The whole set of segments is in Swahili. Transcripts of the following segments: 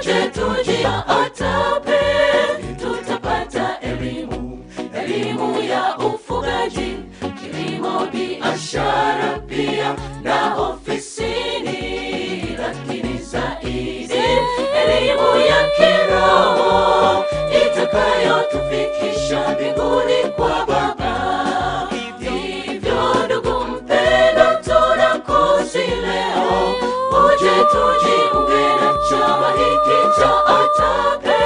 uje tujia atape, tutapata elimu ya ufugaji, kilimo, biashara pia na ofisini, lakini zaidi elimu ya kiroho itakayotufikisha mbinguni kwa Baba. Hivyo ndugu mpendwa, tunakusi leo, uje tujiunge na chama hiki cha atape,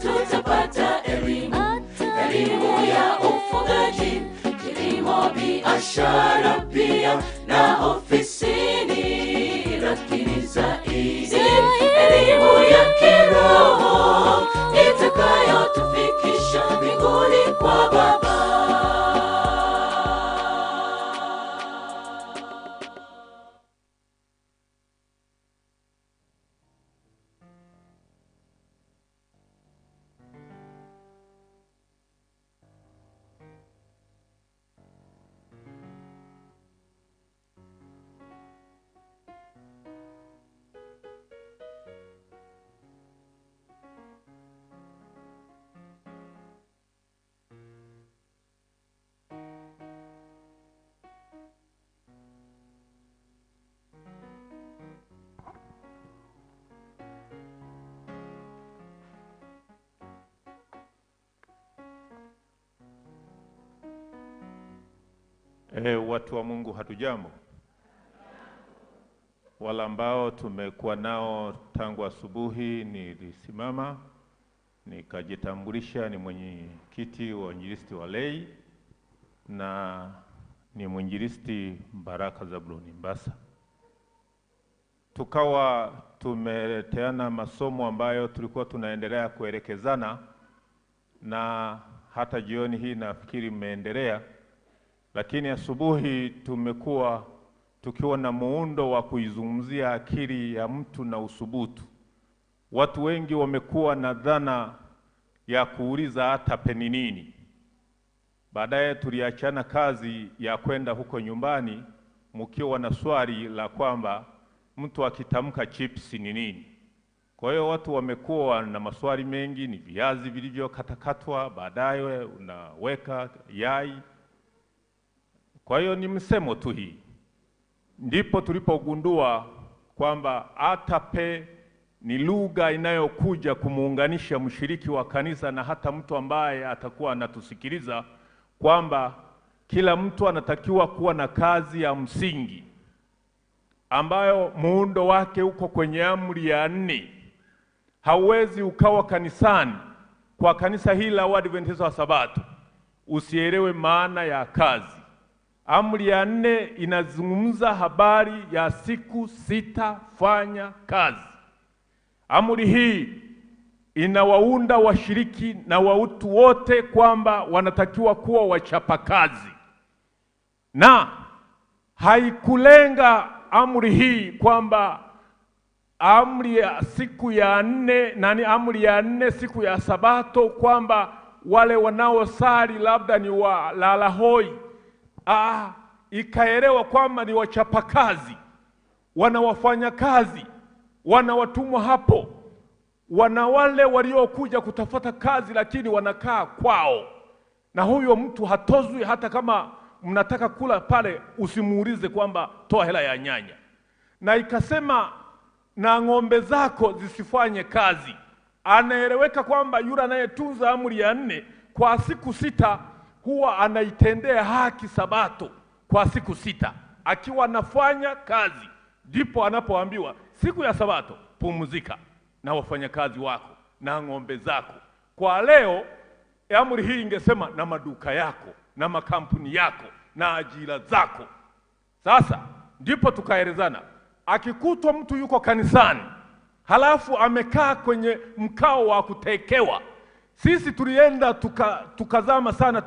tutapata elimu ya ufugaji, kilimo, biashara pia na ofisini, lakini zaidi elimu ya kiroho itakayotufikisha mbinguni kwa Baba. Watu wa Mungu, hatujambo? Wala ambao tumekuwa nao tangu asubuhi, nilisimama nikajitambulisha, ni mwenyekiti wa Injilisti wa Lei na ni mwinjilisti Baraka Zabuloni Mbasa. Tukawa tumeleteana masomo ambayo tulikuwa tunaendelea kuelekezana, na hata jioni hii nafikiri mmeendelea. Lakini asubuhi tumekuwa tukiwa na muundo wa kuizungumzia akili ya mtu na usubutu. Watu wengi wamekuwa na dhana ya kuuliza atape ni nini. Baadaye tuliachana kazi ya kwenda huko nyumbani mkiwa na swali la kwamba mtu akitamka chips ni nini. Kwa hiyo watu wamekuwa na maswali mengi, ni viazi vilivyokatakatwa, baadaye unaweka yai. Kwa hiyo ni msemo tu hii. Ndipo tulipogundua kwamba atape ni lugha inayokuja kumuunganisha mshiriki wa kanisa na hata mtu ambaye atakuwa anatusikiliza, kwamba kila mtu anatakiwa kuwa na kazi ya msingi ambayo muundo wake uko kwenye amri ya 4. Hauwezi ukawa kanisani kwa kanisa hili la Waadventista wa Sabato usielewe maana ya kazi. Amri ya 4 inazungumza habari ya siku 6 fanya kazi. Amri hii inawaunda washiriki na watu wote kwamba wanatakiwa kuwa wachapakazi, na haikulenga amri hii kwamba amri ya siku ya 4 amri ya 4 siku ya Sabato kwamba wale wanaosali labda ni walala hoi. Ikaelewa kwamba ni wachapakazi, wanawafanya kazi, wanawatumwa hapo, wana wale waliokuja kutafuta kazi lakini wanakaa kwao, na huyo mtu hatozwi. Hata kama mnataka kula pale, usimuulize kwamba toa hela ya nyanya. Na ikasema na ng'ombe zako zisifanye kazi. Anaeleweka kwamba yule anayetunza amri ya 4 kwa siku 6 huwa anaitendea haki Sabato kwa siku 6 akiwa anafanya kazi. Ndipo anapoambiwa siku ya Sabato pumzika na wafanyakazi wako na ng'ombe zako. Kwa leo amri hii ingesema na maduka yako na makampuni yako na ajira zako. Sasa ndipo tukaelezana, akikutwa mtu yuko kanisani halafu amekaa kwenye mkao wa kutekewa, sisi tulienda tukazama sana,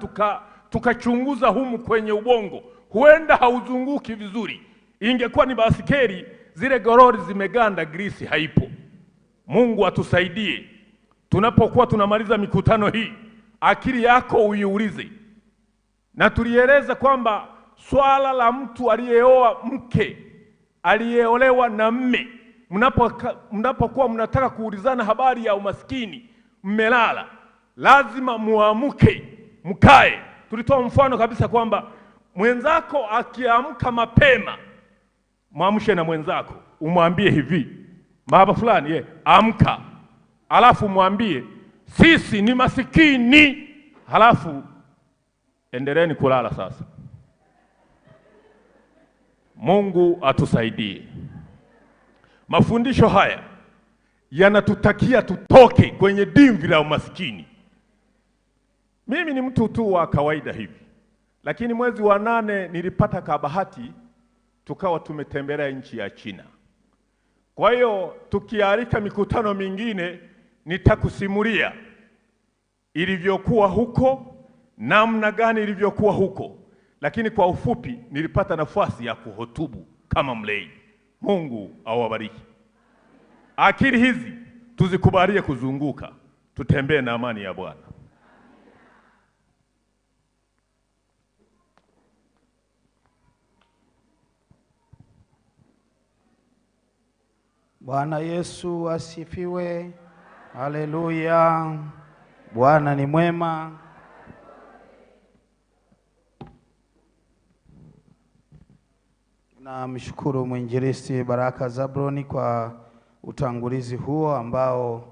tukachunguza humu kwenye ubongo, huenda hauzunguki vizuri. Ingekuwa ni basikeli, zile gorori zimeganda, grisi haipo. Mungu atusaidie tunapokuwa tunamaliza mikutano hii, akili yako uiulize. Na tulieleza kwamba swala la mtu aliyeoa mke, aliyeolewa na mme, mnapokuwa mnataka kuulizana habari ya umaskini, mmelala, lazima muamke, mkae. Tulitoa mfano kabisa kwamba mwenzako akiamka mapema, mwamshe na mwenzako, umwambie hivi, baba fulani, amka. Halafu mwambie sisi ni masikini. Halafu endeleeni kulala sasa. Mungu atusaidie. Mafundisho haya yanatutakia tutoke kwenye dimvi la umaskini. Mimi ni mtu tu wa kawaida hivi, lakini mwezi wa 8 nilipata kabahati, tukawa tumetembelea nchi ya China. Kwa hiyo tukialika mikutano mingine nitakusimulia ilivyokuwa huko, namna gani ilivyokuwa huko, lakini kwa ufupi nilipata nafasi ya kuhutubu kama mlei. Mungu awabariki. Akili hizi tuzikubalie kuzunguka, tutembee na amani ya Bwana. Bwana Yesu asifiwe. Haleluya. Bwana ni mwema. Namshukuru mwinjilisti Baraka Zabroni kwa utangulizi huo ambao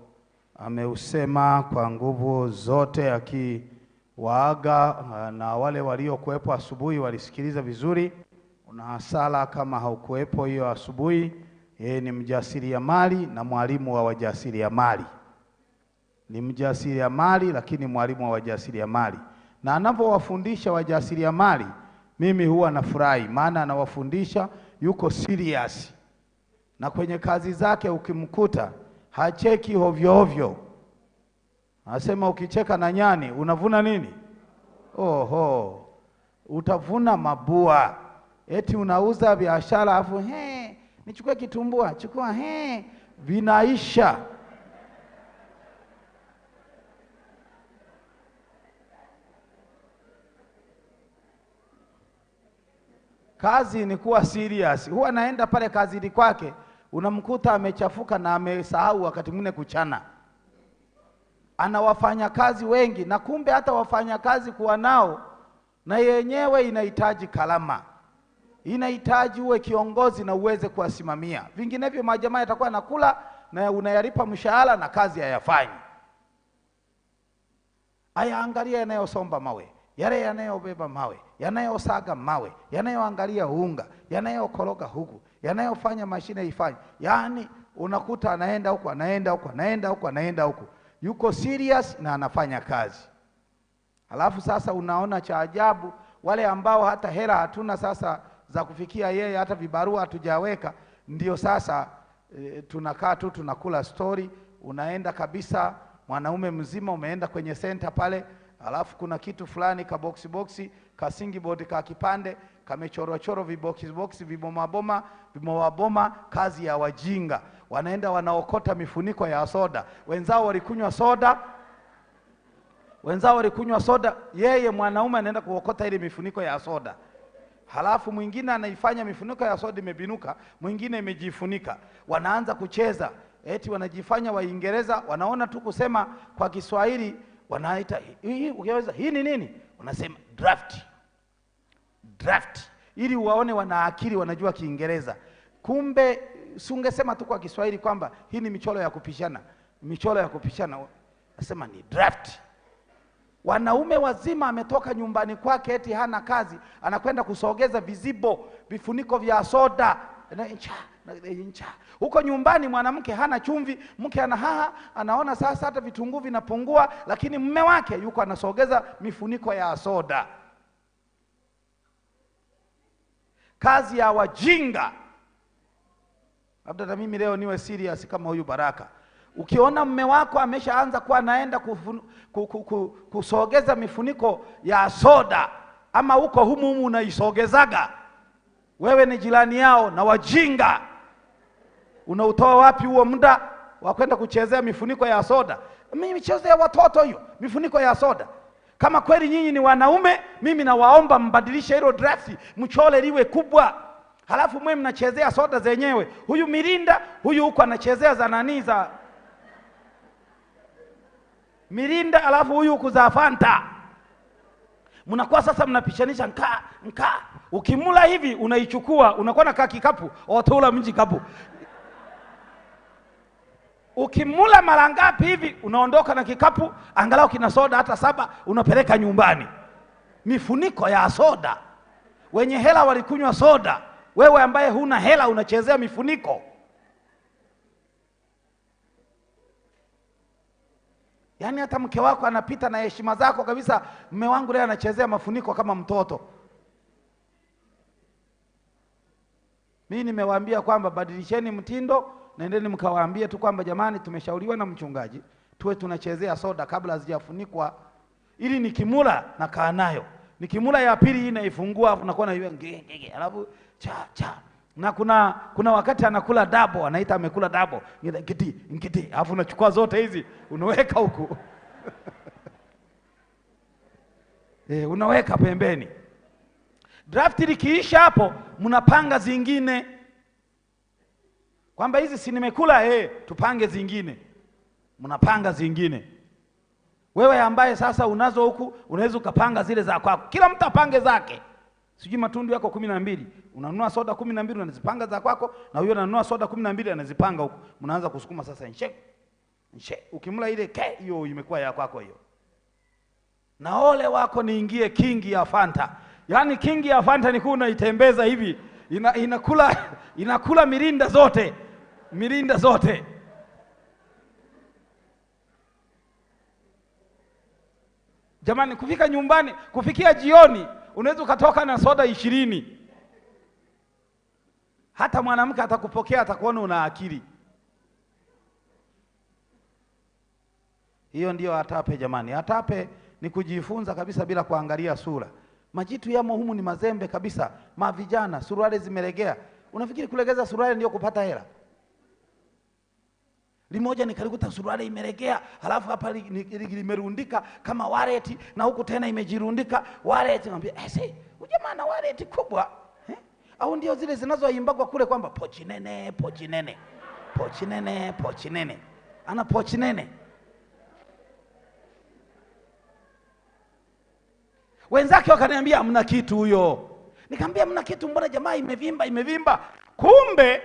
ameusema kwa nguvu zote, akiwaaga na wale waliokuwepo asubuhi walisikiliza vizuri. Una hasara kama haukuwepo hiyo asubuhi. Yeye ni mjasiriamali na mwalimu wa wajasiriamali. Ni mjasiriamali lakini mwalimu wa wajasiriamali. Na anapowafundisha wajasiriamali, mimi huwa nafurahi, maana anawafundisha yuko serious. Na kwenye kazi zake ukimkuta hacheki hovyo hovyo. Anasema ukicheka na nyani unavuna nini? Oho, utavuna mabua. Eti unauza biashara afu nichukue kitumbua, chukua vinaisha. Kazi ni kuwa serious. Huwa naenda pale kazini kwake, unamkuta amechafuka na amesahau wakati mwingine kuchana. Ana wafanyakazi wengi, na kumbe hata wafanyakazi kuwa nao na yenyewe inahitaji kalama. Inahitaji uwe kiongozi na uweze kuwasimamia. Vinginevyo majamaa yatakuwa nakula na unayalipa mshahara na kazi hayafanyi. Aya, angalia yanayosomba mawe, yale yanayobeba mawe, yanayosaga mawe, yanayoangalia unga, yanayokoroga huku, yanayofanya mashine ifanye. Yaani unakuta anaenda huko, anaenda huko, anaenda huko, anaenda huko. Yuko serious na anafanya kazi. Halafu sasa unaona cha ajabu, wale ambao hata hela hatuna sasa za kufikia yeye, hata vibarua hatujaweka, ndio sasa tunakaa tu tunakula story. Unaenda kabisa mwanaume mzima, umeenda kwenye center pale, alafu kuna kitu fulani ka box ka singi board ka kipande kamechoro vibox viboma boma, kazi ya wajinga. Wanaenda wanaokota mifuniko ya soda. Wenzao walikunywa soda, yeye mwanaume anaenda kuokota ile mifuniko ya soda. Halafu mwingine anaifanya mifuniko ya soda imebinuka, mwingine imejifunika. Wanaanza kucheza, eti wanajifanya Waingereza, wanaona tu kusema kwa Kiswahili, wanaita hii ni nini? Wanasema draft. Ili waone wana akili, wanajua Kiingereza. Kumbe sungesema tu kwa Kiswahili kwamba hii ni michoro ya kupishana. Nasema ni draft. Wanaume wazima ametoka nyumbani kwake, eti hana kazi, anakwenda kusogeza vifuniko vya soda. Huko nyumbani mwanamke hana chumvi, mke ana haha, anaona sasa hata vitunguu vinapungua, lakini mume wake yuko anasogeza mifuniko ya soda. Kazi ya wajinga. Labda na mimi leo niwe serious kama huyu Baraka. Ukiona mume wako ameshaanza kuwa anaenda kusogeza mifuniko ya soda, ama huko humu unaisogezaga, wewe ni jirani yao na wajinga. Unautoa wapi huo muda wa kwenda kuchezea mifuniko ya soda? Mimi michezo ya watoto hiyo, mifuniko ya soda. Kama kweli nyinyi ni wanaume, mimi nawaomba mbadilishe hilo draft, mchole liwe kubwa. Halafu mwe mnachezea soda zenyewe. Huyu Mirinda, huyu huko anachezea za nani za Mirinda, alafu huyu huko za Fanta. Mnakuwa sasa mnapishanisha nka. Ukimula hivi unaichukua, unakuwa na kikapu, otola mji kapu. Ukimula mara ngapi hivi unaondoka na kikapu, angalau kina soda hata 7 unapeleka nyumbani. Mifuniko ya soda. Wenye hela walikunywa soda. Wewe ambaye huna hela unachezea mifuniko. Yaani hata mke wako anapita na heshima zako kabisa, mume wangu leo anachezea mafuniko kama mtoto. Mimi nimewaambia kwamba badilisheni mtindo, nendeni mkawaambie tu kwamba jamani, tumeshauriwa na mchungaji tuwe tunachezea soda kabla hazijafunikwa, ili nikimula na kaa nayo. Nikimula ya pili hii naifungua, afu nakuwa na hiyo ngege, alafu cha. Na kuna wakati anakula dabo, anaita amekula dabo. Ngiti, alafu unachukua zote hizi unaweka huku. Unaweka pembeni. Draft likiisha hapo, mnapanga zingine. Kwamba hizi si nimekula, tupange zingine. Mnapanga zingine. Wewe ambaye sasa unazo huku, unaweza ukapanga zile za kwako. Kila mtu apange zake. Sijui matundu yako 12, unanunua soda 12 unazipanga za kwako, na huyo ananunua soda 12 anazipanga huko. Mnaanza kusukuma sasa nche. Ukimla ile hiyo imekuwa ya kwako hiyo. Na ole wako niingie kingi ya Fanta. Yaani kingi ya Fanta ni kuna itembeza hivi, inakula mirinda zote. Mirinda zote. Jamani, kufika nyumbani, kufikia jioni unaweza ukatoka na soda 20. Hata mwanamke atakupokea, atakuona una akili. Hiyo ndio atape jamani. Atape ni kujifunza kabisa bila kuangalia sura. Majitu yamo humu ni mazembe kabisa. Mavijana, suruali zimelegea. Unafikiri kulegeza suruali ndio kupata hela? Limoja nikalikuta suruali imelegea, halafu hapa limerundika kama wallet, na huku tena imejirundika wallet. Ngambia jamaa na wallet kubwa, au ndio zile zinazoimbagwa kule kwamba pochi nene, pochi nene, pochi nene, pochi nene. Ana pochi nene. Wenzake wakaniambia mna kitu huyo. Nikamwambia mna kitu, mbona jamaa imevimba. Kumbe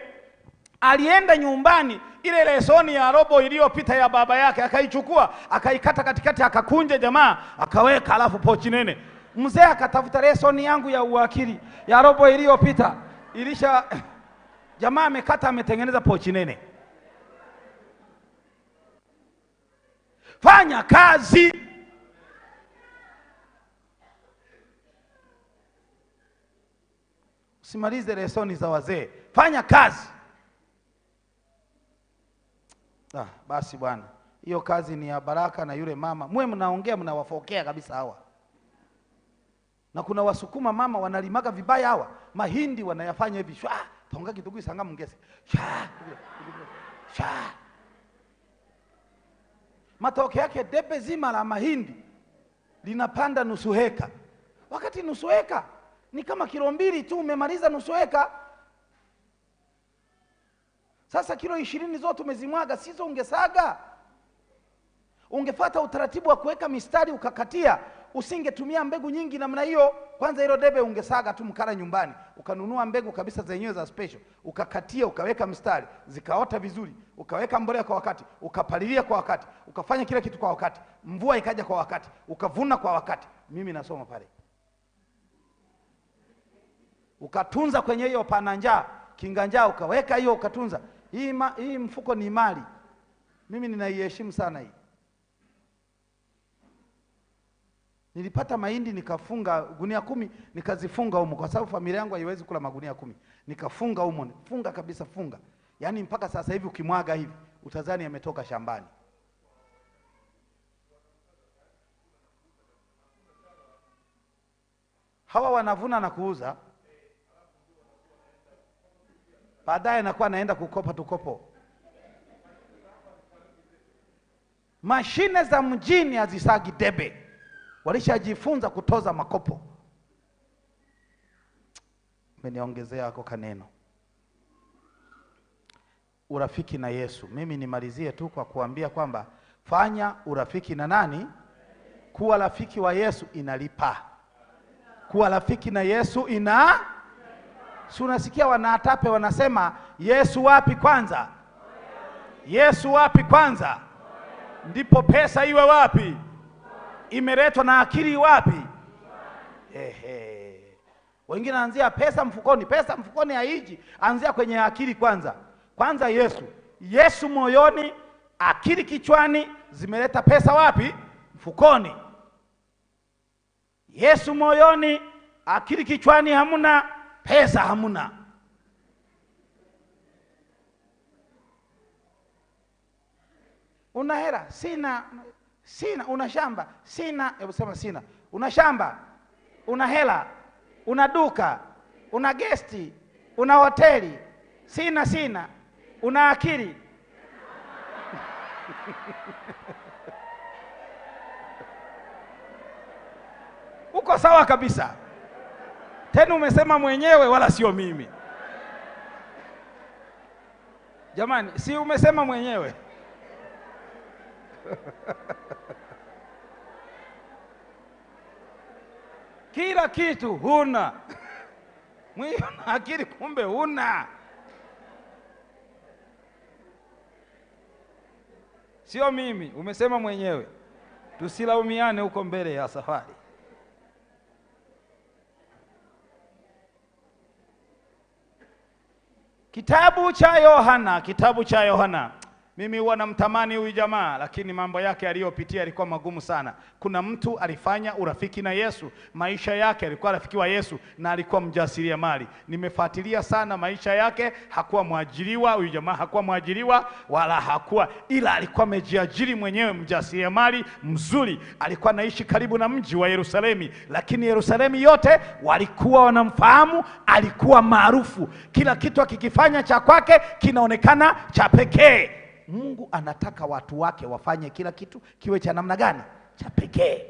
alienda nyumbani, ile lesoni ya robo iliyopita ya baba yake akaichukua, akaikata katikati, akakunja jamaa, akaweka, alafu pochi nene. Mzee akatafuta lesoni yangu ya uwakili ya robo iliyopita, jamaa amekata, ametengeneza pochi nene. Fanya kazi. Usimalize lesoni za wazee. Fanya kazi. Basi bwana. Hiyo kazi ni ya Baraka na yule mama. Mwe mnaongea mnawafokea kabisa hawa. Na kuna Wasukuma mama wanalimaga vibaya hawa. Mahindi wanayafanya hivi. Tonga kidogo isanga mngese. Matokeo yake debe zima la mahindi linapanda nusu heka. Wakati nusu heka ni kama kilo 2 tu, umemaliza nusu heka. Sasa kilo 20 zote umezimwaga, sizo ungesaga. Ungefuata utaratibu wa kuweka mistari ukakatia, usingetumia mbegu nyingi namna hiyo. Kwanza hilo debe ungesaga tu mkala nyumbani, ukanunua mbegu kabisa zenyewe za special, ukakatia, ukaweka mistari, zikaota vizuri, ukaweka mbolea kwa wakati, ukapalilia kwa wakati, ukafanya kila kitu kwa wakati, mvua ikaja kwa wakati, ukavuna kwa wakati. Mimi nasoma pale. Ukatunza kwenye hiyo pananja, kinganja, ukaweka hiyo, ukatunza. Hii mfuko ni mali. Mimi ninaiheshimu sana hii. Nilipata mahindi nikafunga gunia 10, nikazifunga humo kwa sababu familia yangu haiwezi kula magunia 10. Nikafunga humo, funga kabisa, funga. Yaani mpaka sasa hivi ukimwaga hivi utazani yametoka shambani. Hawa wanavuna na kuuza. Baadaye nakuwa naenda kukopa tukopo. Mashine za mjini hazisagi debe. Walishajifunza kutoza makopo. Umeniongezea hako kaneno. Urafiki na Yesu. Mimi nimalizie tu kwa kuambia kwamba fanya urafiki na nani? Kuwa rafiki wa Yesu inalipa. Kuwa rafiki na Yesu si unasikia wanaatape wanasema Yesu wapi kwanza? Yesu wapi kwanza? Ndipo pesa iwe wapi? Imeletwa na akili wapi? Wengine anzia pesa mfukoni. Pesa mfukoni haiji, anzia kwenye akili kwanza. Kwanza Yesu. Yesu moyoni, akili kichwani, zimeleta pesa wapi? Mfukoni. Yesu moyoni, akili kichwani hamuna, pesa hamuna. Una hela? Sina. Una shamba? Sina. Hebu sema sina. Una shamba? Una hela? Una duka? Una gesti? Una hoteli? Sina. Una akili? Uko sawa kabisa. Tena umesema mwenyewe wala sio mimi. Jamani, si umesema mwenyewe? Kila kitu huna. Mwili na akili kumbe huna. Sio mimi, umesema mwenyewe. Tusilaumiane huko mbele ya safari. Kitabu cha Yohana. Mimi huwa namtamani huyu jamaa, lakini mambo yake aliyopitia yalikuwa magumu sana. Kuna mtu alifanya urafiki na Yesu, maisha yake alikuwa rafiki wa Yesu na alikuwa mjasiriamali. Nimefuatilia sana maisha yake, hakuwa mwajiriwa huyu jamaa, hakuwa mwajiriwa wala ila alikuwa amejiajiri mwenyewe, mjasiriamali mzuri. Alikuwa anaishi karibu na mji wa Yerusalemu, lakini Yerusalemu yote walikuwa wanamfahamu, alikuwa maarufu. Kila kitu akikifanya cha kwake kinaonekana cha pekee. Mungu anataka watu wake wafanye kila kitu kiwe cha namna gani? Cha pekee.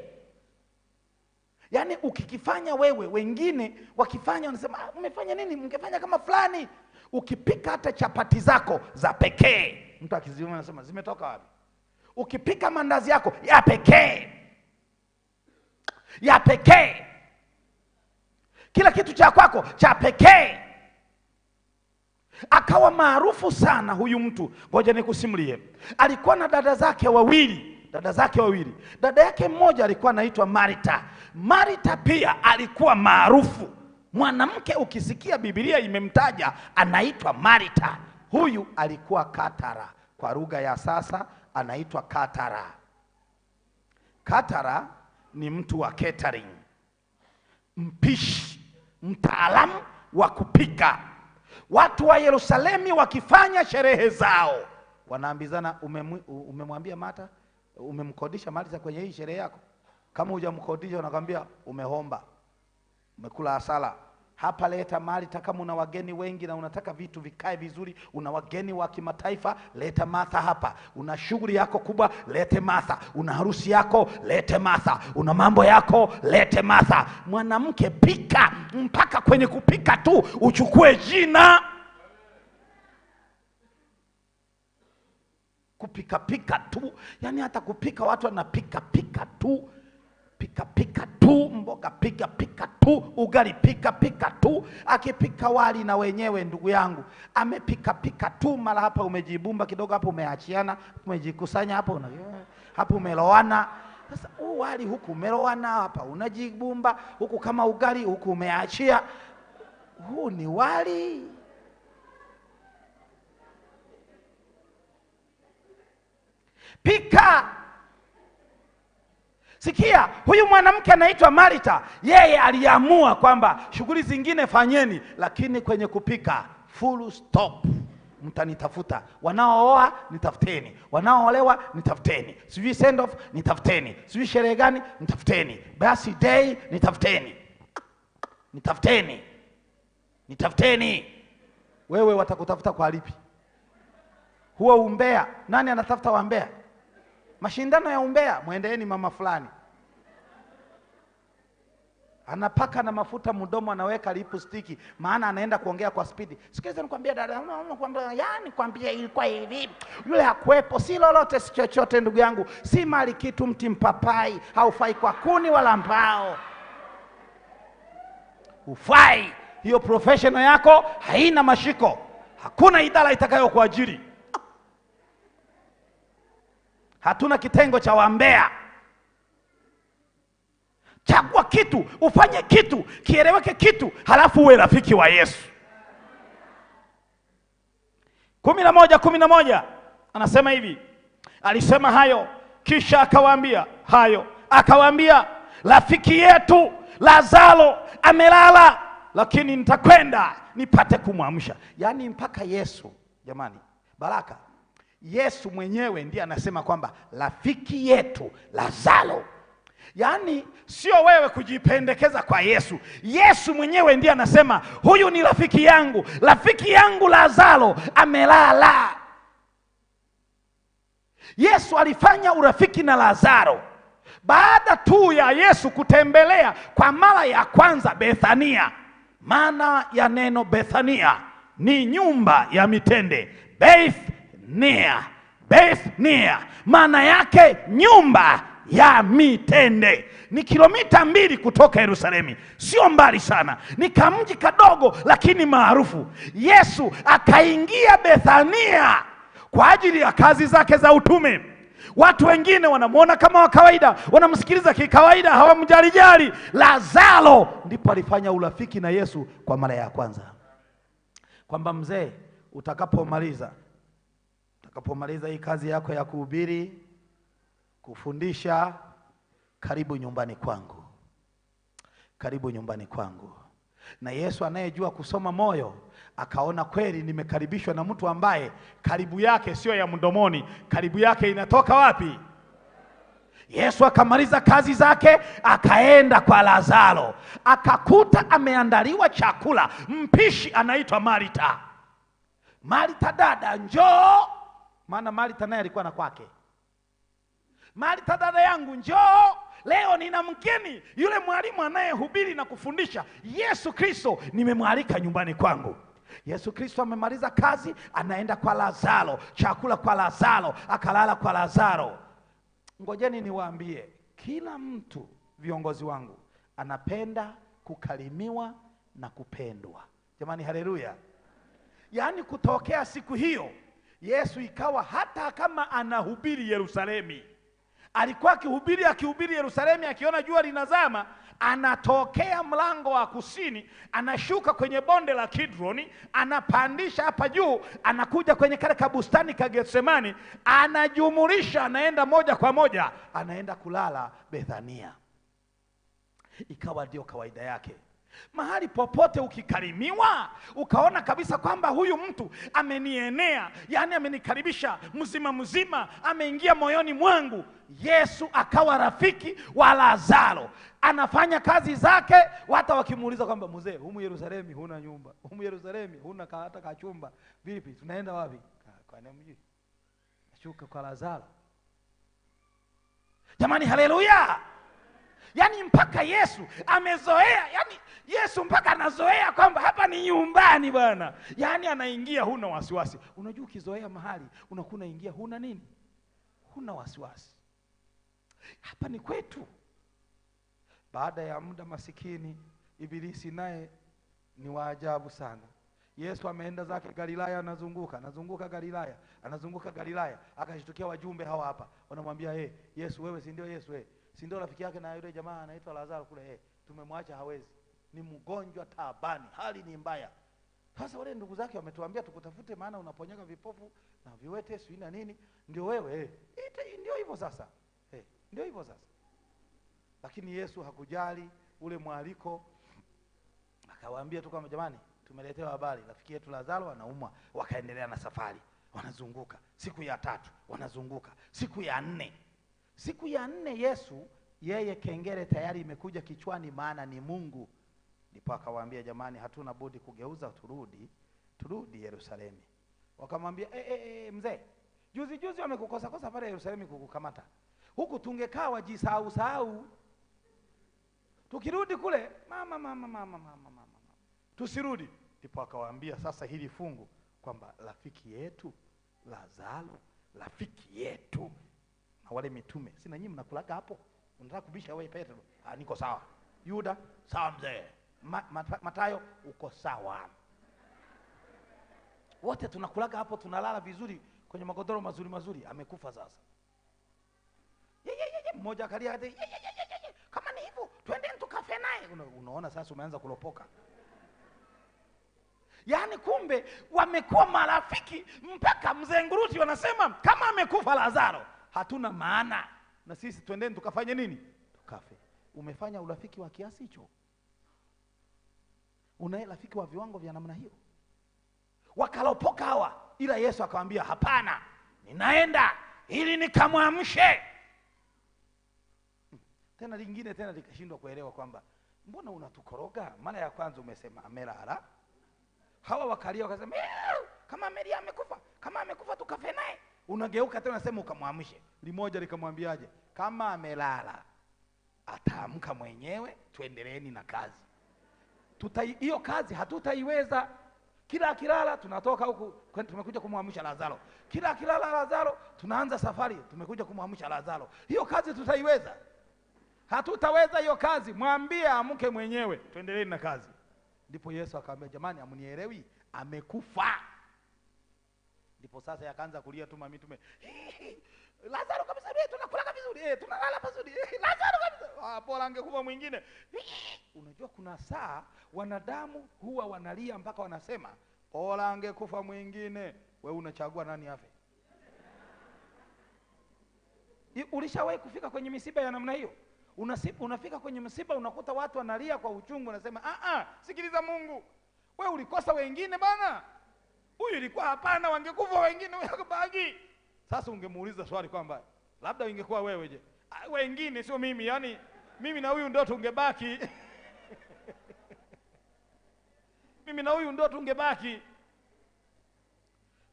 Yaani ukikifanya wewe, wengine wakifanya wanasema umefanya nini? Mngefanya kama fulani. Ukipika hata chapati zako za pekee, mtu akiziona anasema zimetoka wapi? Ukipika mandazi yako ya pekee. Ya pekee. Kila kitu cha kwako cha pekee. Akawa maarufu sana huyu mtu. Ngoja nikusimulie. Alikuwa na dada zake wawili. Dada yake mmoja alikuwa anaitwa Marita. Marita pia alikuwa maarufu. Mwanamke ukisikia Biblia imemtaja anaitwa Marita. Huyu alikuwa katara. Kwa lugha ya sasa anaitwa katara. Katara ni mtu wa catering. Mpishi, mtaalamu wa kupika. Watu wa Yerusalemu wakifanya sherehe zao wanaambizana, umemwambia Marta, umemkodisha Marta kwenye hii sherehe yako? Kama hujamkodisha unakwambia umehomba, umekula hasara. Hapa leta Marta. Kama una wageni wengi na unataka vitu vikae vizuri, una wageni wa kimataifa, leta Martha hapa. Una shughuli yako kubwa, lete Martha. Una harusi yako, lete Martha. Una mambo yako, lete Martha. Mwanamke pika, mpaka kwenye kupika tu uchukue jina. Kupika tu, yani hata kupika watu wanapika tu. Pika tu, mboga pika tu, ugali pika tu. Akipika wali na wenyewe ndugu yangu amepika tu. Mara hapa umejibumba kidogo, hapo umeachiana, umejikusanya hapo hapo umelowana. Sasa wali huku umelowana, hapa unajibumba, huku kama ugali, huku umeachia. Huu ni wali? Pika. Sikia, huyu mwanamke anaitwa Marita. Yeye aliamua kwamba shughuli zingine fanyeni, lakini kwenye kupika full stop. Mtanitafuta. Wanaooa nitafuteni, wanaoolewa nitafuteni, sijui send off nitafuteni, sijui sherehe gani nitafuteni, birthday nitafuteni. Wewe watakutafuta kwa lipi? Huo umbea, nani anatafuta wambea? Mashindano ya umbea, muendeeni mama fulani. Anapaka na mafuta mdomo, anaweka lipstick, maana anaenda kuongea kwa spidi. Sikiliza nikwambia dada, yani kwambia ilikuwa hivi, yule hakuepo, si lolote si chochote ndugu yangu, si mali kitu, mti mpapai haufai kwa kuni wala mbao. Ufai, hiyo professional yako haina mashiko, hakuna idara itakayokuajiri. Hatuna kitengo cha wambea. Chagua kitu, ufanye kitu, kieleweke kitu, halafu uwe rafiki wa Yesu. 11:11 anasema hivi, alisema hayo kisha akawaambia hayo, akawaambia rafiki yetu Lazaro amelala, lakini nitakwenda nipate kumwamsha. Yaani mpaka Yesu, jamani, baraka, Yesu mwenyewe ndiye anasema kwamba rafiki yetu Lazaro. Yaani sio wewe kujipendekeza kwa Yesu. Yesu mwenyewe ndiye anasema huyu ni rafiki yangu Lazaro amelala. Yesu alifanya urafiki na Lazaro baada tu ya Yesu kutembelea kwa mara ya kwanza Bethania. Maana ya neno Bethania ni nyumba ya mitende. Bethnia maana yake nyumba ya mitende. Ni kilomita 2 kutoka Yerusalemu, sio mbali sana, ni kamji kadogo lakini maarufu. Yesu akaingia Bethania kwa ajili ya kazi zake za utume. Watu wengine wanamuona kama wa kawaida, wanamsikiliza kikawaida, hawamjalijali. Lazaro ndipo alifanya urafiki na Yesu kwa mara ya kwanza, kwamba mzee, utakapomaliza hii kazi yako ya kuhubiri, kufundisha, karibu nyumbani kwangu. Na Yesu anayejua kusoma moyo akaona kweli nimekaribishwa na mtu ambaye karibu yake sio ya mdomoni, karibu yake inatoka wapi? Yesu akamaliza kazi zake, akaenda kwa Lazaro, akakuta ameandaliwa chakula. Mpishi anaitwa Marita. Marita, dada njoo, maana Marita naye alikuwa na kwake. Marita, dada yangu njoo, leo nina mgeni, yule mwalimu anayehubiri na kufundisha Yesu Kristo nimemwalika nyumbani kwangu. Yesu Kristo amemaliza kazi, anaenda kwa Lazaro, chakula kwa Lazaro, akalala kwa Lazaro. Ngojeni niwaambie, kila mtu, viongozi wangu, anapenda kukalimiwa na kupendwa. Jamani, haleluya. Yaani kutokea siku hiyo Yesu ikawa hata kama anahubiri Yerusalemu, alikuwa akihubiri Yerusalemu, akiona jua linazama, anatokea mlango wa kusini, anashuka kwenye bonde la Kidroni, anapandisha hapa juu, anakuja kwenye kale kabustani ka Getsemani, anajumulisha, anaenda moja kwa moja, anaenda kulala Bethania. Ikawa ndio kawaida yake. Mahali popote ukikarimiwa, ukaona kabisa kwamba huyu mtu amenienea, yani amenikaribisha mzima, ameingia moyoni mwangu. Yesu akawa rafiki wa Lazaro, anafanya kazi zake. Hata wakimuuliza kwamba mzee, humu Yerusalemu huna nyumba, humu Yerusalemu huna hata kachumba, vipi tunaenda wapi? Kwa mji, nashuka kwa Lazaro. Jamani, haleluya. Yani mpaka Yesu amezoea, yani Yesu mpaka anazoea kwamba hapa ni nyumbani bwana. Yani anaingia huna wasiwasi. Unajua ukizoea mahali unakuwa unaingia huna nini? Huna wasiwasi. Hapa ni kwetu. Baada ya muda, masikini Ibilisi naye ni waajabu sana. Yesu ameenda zake Galilaya, anazunguka Galilaya, akashtukia wajumbe hawa hapa. Wanamwambia, Yesu wewe si ndio Yesu si ndio rafiki yake na yule jamaa anaitwa Lazaro kule, tumemwacha hawezi, ni mgonjwa taabani, hali ni mbaya. Sasa wale ndugu zake wametuambia tukutafute, maana unaponyaga vipofu na viwete sio na nini, ndio wewe. Ndio hivyo sasa. Ndio hivyo sasa. Lakini Yesu hakujali ule mwaliko, akawaambia tu kama jamani, tumeletewa habari rafiki yetu Lazaro anaumwa. Wakaendelea na safari, wanazunguka. Siku ya 3 wanazunguka, siku ya 4. Siku ya 4 Yesu, yeye kengele tayari imekuja kichwani, maana ni Mungu. Ndipo akawaambia jamani, hatuna budi kugeuza, turudi Yerusalemu. Wakamwambia mzee, juzi wamekukosa pale Yerusalemu kukukamata. Huku tungekaa wajisahau. Tukirudi kule mama. Tusirudi. Ndipo akawaambia sasa hili fungu kwamba rafiki yetu Lazaro, rafiki yetu. Na wale mitume, sina nyinyi mnakulaga hapo? Unataka kubisha wewe Petro? Niko sawa. Yuda, sawa mzee. Matayo, uko sawa. Wote tunakulaga hapo, tunalala vizuri kwenye magodoro mazuri. Amekufa sasa. Mmoja akalia kama ni hivyo twende tukafe naye. Unaona sasa umeanza kulopoka. Yaani kumbe wamekuwa marafiki mpaka mzee Nguruti wanasema kama amekufa Lazaro hatuna maana na sisi twendeni tukafanye nini? Tukafe. Umefanya urafiki wa kiasi hicho? Unaye rafiki wa viwango vya namna hiyo? Wakalopoka hawa, ila Yesu akamwambia hapana, ninaenda ili nikamwamshe. Tena lingine tena likashindwa kuelewa kwamba mbona unatukoroga? Mara ya kwanza umesema amelala. Hawa wakalia wakasema kama Maria amekufa, kama amekufa tukafe naye. Unageuka tena unasema ukamwamshe. Limoja likamwambiaje? Kama amelala ataamka mwenyewe, tuendeleeni na kazi. Hiyo kazi hatutaiweza. Kila akilala tunatoka huku tumekuja kumwamsha Lazaro. Kila akilala Lazaro tunaanza safari tumekuja kumwamsha Lazaro. Hiyo kazi tutaiweza? Hatutaweza hiyo kazi. Mwambie amke mwenyewe, tuendeleeni na kazi. Ndipo Yesu akamwambia jamani, amnielewi? Amekufa. Ndipo sasa yakaanza kulia tu mitume. Lazaro kabisa, tunakula vizuri, tunalala vizuri. Lazaro kabisa. Bora angekufa mwingine. Unajua kuna saa wanadamu huwa wanalia mpaka wanasema bora angekufa mwingine. Wewe unachagua nani afe? Ulishawahi kufika kwenye misiba ya namna hiyo? Unafika kwenye msiba unakuta watu wanalia kwa uchungu, unasema sikiliza Mungu. Wewe ulikosa wengine bana. Huyu ilikuwa hapana, wangekufa wengine wakabaki. Sasa ungemuuliza swali kwamba labda ingekuwa wewe je? Wengine sio mimi, yani mimi na huyu ndio tungebaki. Mimi na huyu ndio tungebaki.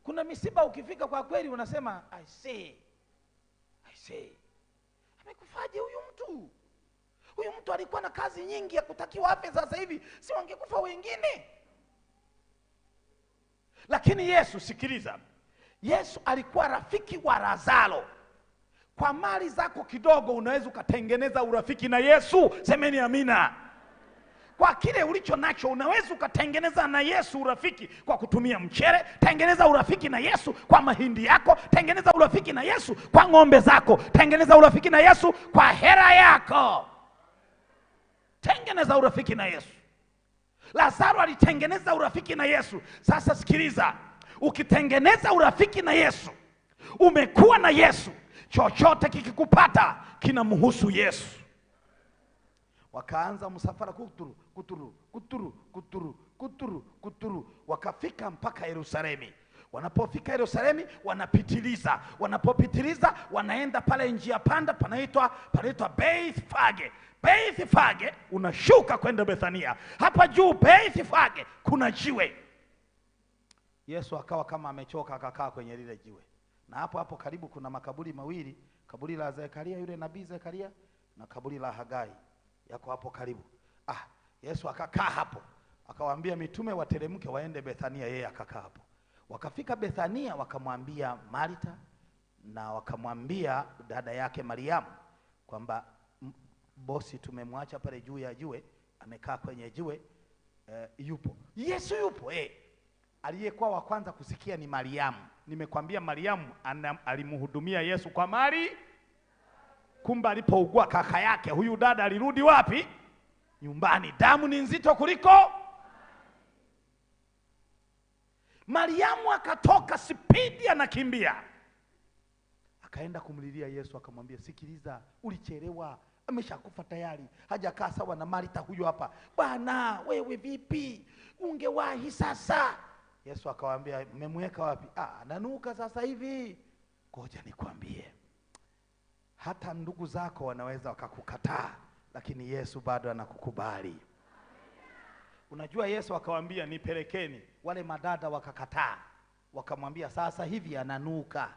Kuna misiba ukifika kwa kweli unasema I say. Amekufaje huyu mtu? Huyu mtu alikuwa na kazi nyingi ya kutakiwa afe sasa hivi, si wangekufa wengine? Lakini Yesu, sikiliza. Yesu alikuwa rafiki wa Lazaro. Kwa mali zako kidogo unaweza ukatengeneza urafiki na Yesu. Semeni amina. Kwa kile ulicho nacho unaweza ukatengeneza na Yesu urafiki kwa kutumia mchele. Tengeneza urafiki na Yesu kwa mahindi yako. Tengeneza urafiki na Yesu kwa ng'ombe zako. Tengeneza urafiki na Yesu kwa hela yako. Tengeneza urafiki na Yesu. Lazaro alitengeneza urafiki na Yesu. Sasa sikiliza, ukitengeneza urafiki na Yesu, umekuwa na Yesu, chochote kikikupata kinamhusu Yesu. Wakaanza msafara kuturu, wakafika mpaka Yerusalemu. Wanapofika Yerusalemu wanapitiliza, wanapopitiliza wanaenda pale njia panda panaitwa Bethfage. Bethfage unashuka kwenda Bethania. Hapa juu Bethfage kuna jiwe. Yesu akawa kama amechoka akakaa kwenye lile jiwe. Na hapo karibu kuna makaburi mawili, kaburi la Zekaria yule nabii Zekaria na kaburi la Hagai. Yako hapo karibu. Yesu akakaa hapo. Akawaambia mitume wateremke waende Bethania, yeye akakaa hapo. Wakafika Bethania wakamwambia Martha na wakamwambia dada yake Mariamu kwamba bosi tumemwacha pale juu ya jiwe, amekaa kwenye jiwe, yupo. Yesu yupo. Aliyekuwa wa kwanza kusikia ni Mariamu. Nimekwambia Mariamu alimhudumia Yesu kwa mali. Kumbe alipougua kaka yake, huyu dada alirudi wapi? Nyumbani. Damu ni nzito kuliko. Mariamu akatoka spidi anakimbia. Akaenda kumlilia Yesu akamwambia, sikiliza, ulichelewa, ameshakufa tayari. Hajakaa sawa na Martha huyo hapa. Bwana, wewe vipi? Ungewahi sasa. Yesu akamwambia, mmemweka wapi? Ananuka sasa hivi. Ngoja nikwambie. Hata ndugu zako wanaweza wakakukataa, lakini Yesu bado anakukubali. Unajua Yesu akawaambia nipelekeni. Wale madada wakakataa. Wakamwambia sasa hivi ananuka,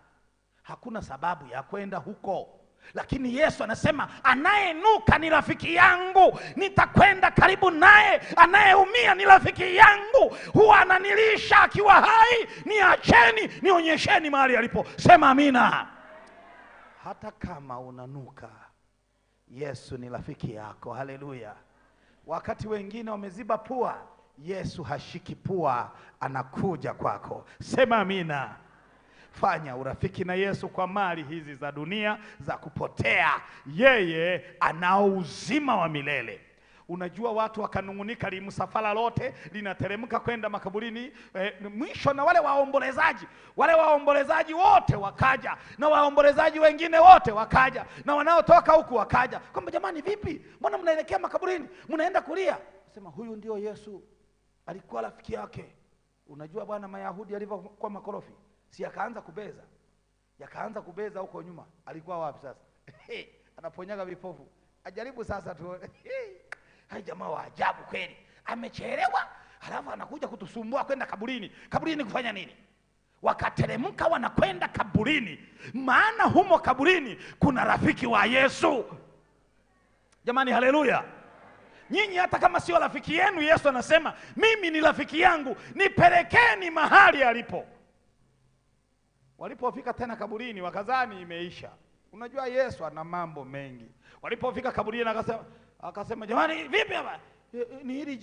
hakuna sababu ya kwenda huko. Lakini Yesu anasema anayenuka ni rafiki yangu, nitakwenda karibu naye. Anayeumia ni rafiki yangu, huwa ananilisha akiwa hai. Niacheni, nionyesheni mahali alipo. Sema amina. Hata kama unanuka, Yesu ni rafiki yako. Haleluya. Wakati wengine wameziba pua, Yesu hashiki pua, anakuja kwako. Sema amina. Fanya urafiki na Yesu kwa mali hizi za dunia za kupotea. Yeye anao uzima wa milele. Unajua watu wakanungunika, limsafara lote linateremka kwenda makaburini. Mwisho na wale waombolezaji wote wakaja, na waombolezaji wengine wote wakaja, na wanaotoka huku wakaja, kwamba jamani, vipi, mbona mnaelekea makaburini, mnaenda kulia? Sema huyu ndio Yesu, alikuwa rafiki yake. Unajua bwana, Mayahudi alivyokuwa makorofi, si akaanza kubeza huko nyuma. Alikuwa wapi sasa? Anaponyaga vipofu. Ajaribu sasa tu. Hai, jamaa wa ajabu kweli, amechelewa halafu anakuja kutusumbua kwenda kaburini. Kaburini kufanya nini? Wakateremka wanakwenda kaburini, maana humo kaburini kuna rafiki wa Yesu. Jamani, haleluya. Nyinyi hata kama sio rafiki yenu, Yesu anasema mimi ni rafiki yangu, nipelekeni mahali alipo. Walipofika tena kaburini wakazani imeisha. Unajua Yesu ana mambo mengi. Walipofika kaburini akasema jamani, vipi hapa? Ni hili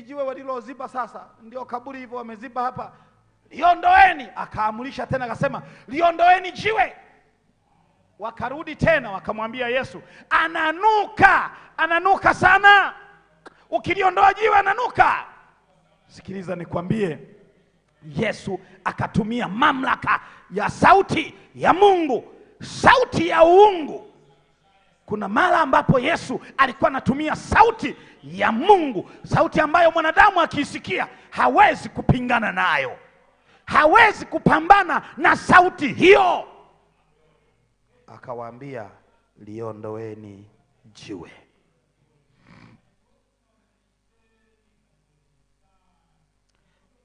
jiwe waliloziba sasa ndio kaburi, hivyo wameziba hapa, liondoeni. Akaamurisha tena akasema liondoeni jiwe. Wakarudi tena wakamwambia Yesu, ananuka sana, ukiliondoa jiwe ananuka. Sikiliza nikwambie, Yesu akatumia mamlaka ya sauti ya Mungu, sauti ya uungu. Kuna mara ambapo Yesu alikuwa anatumia sauti ya Mungu, sauti ambayo mwanadamu akiisikia hawezi kupingana nayo, hawezi kupambana na sauti hiyo. Akawaambia liondoeni jiwe.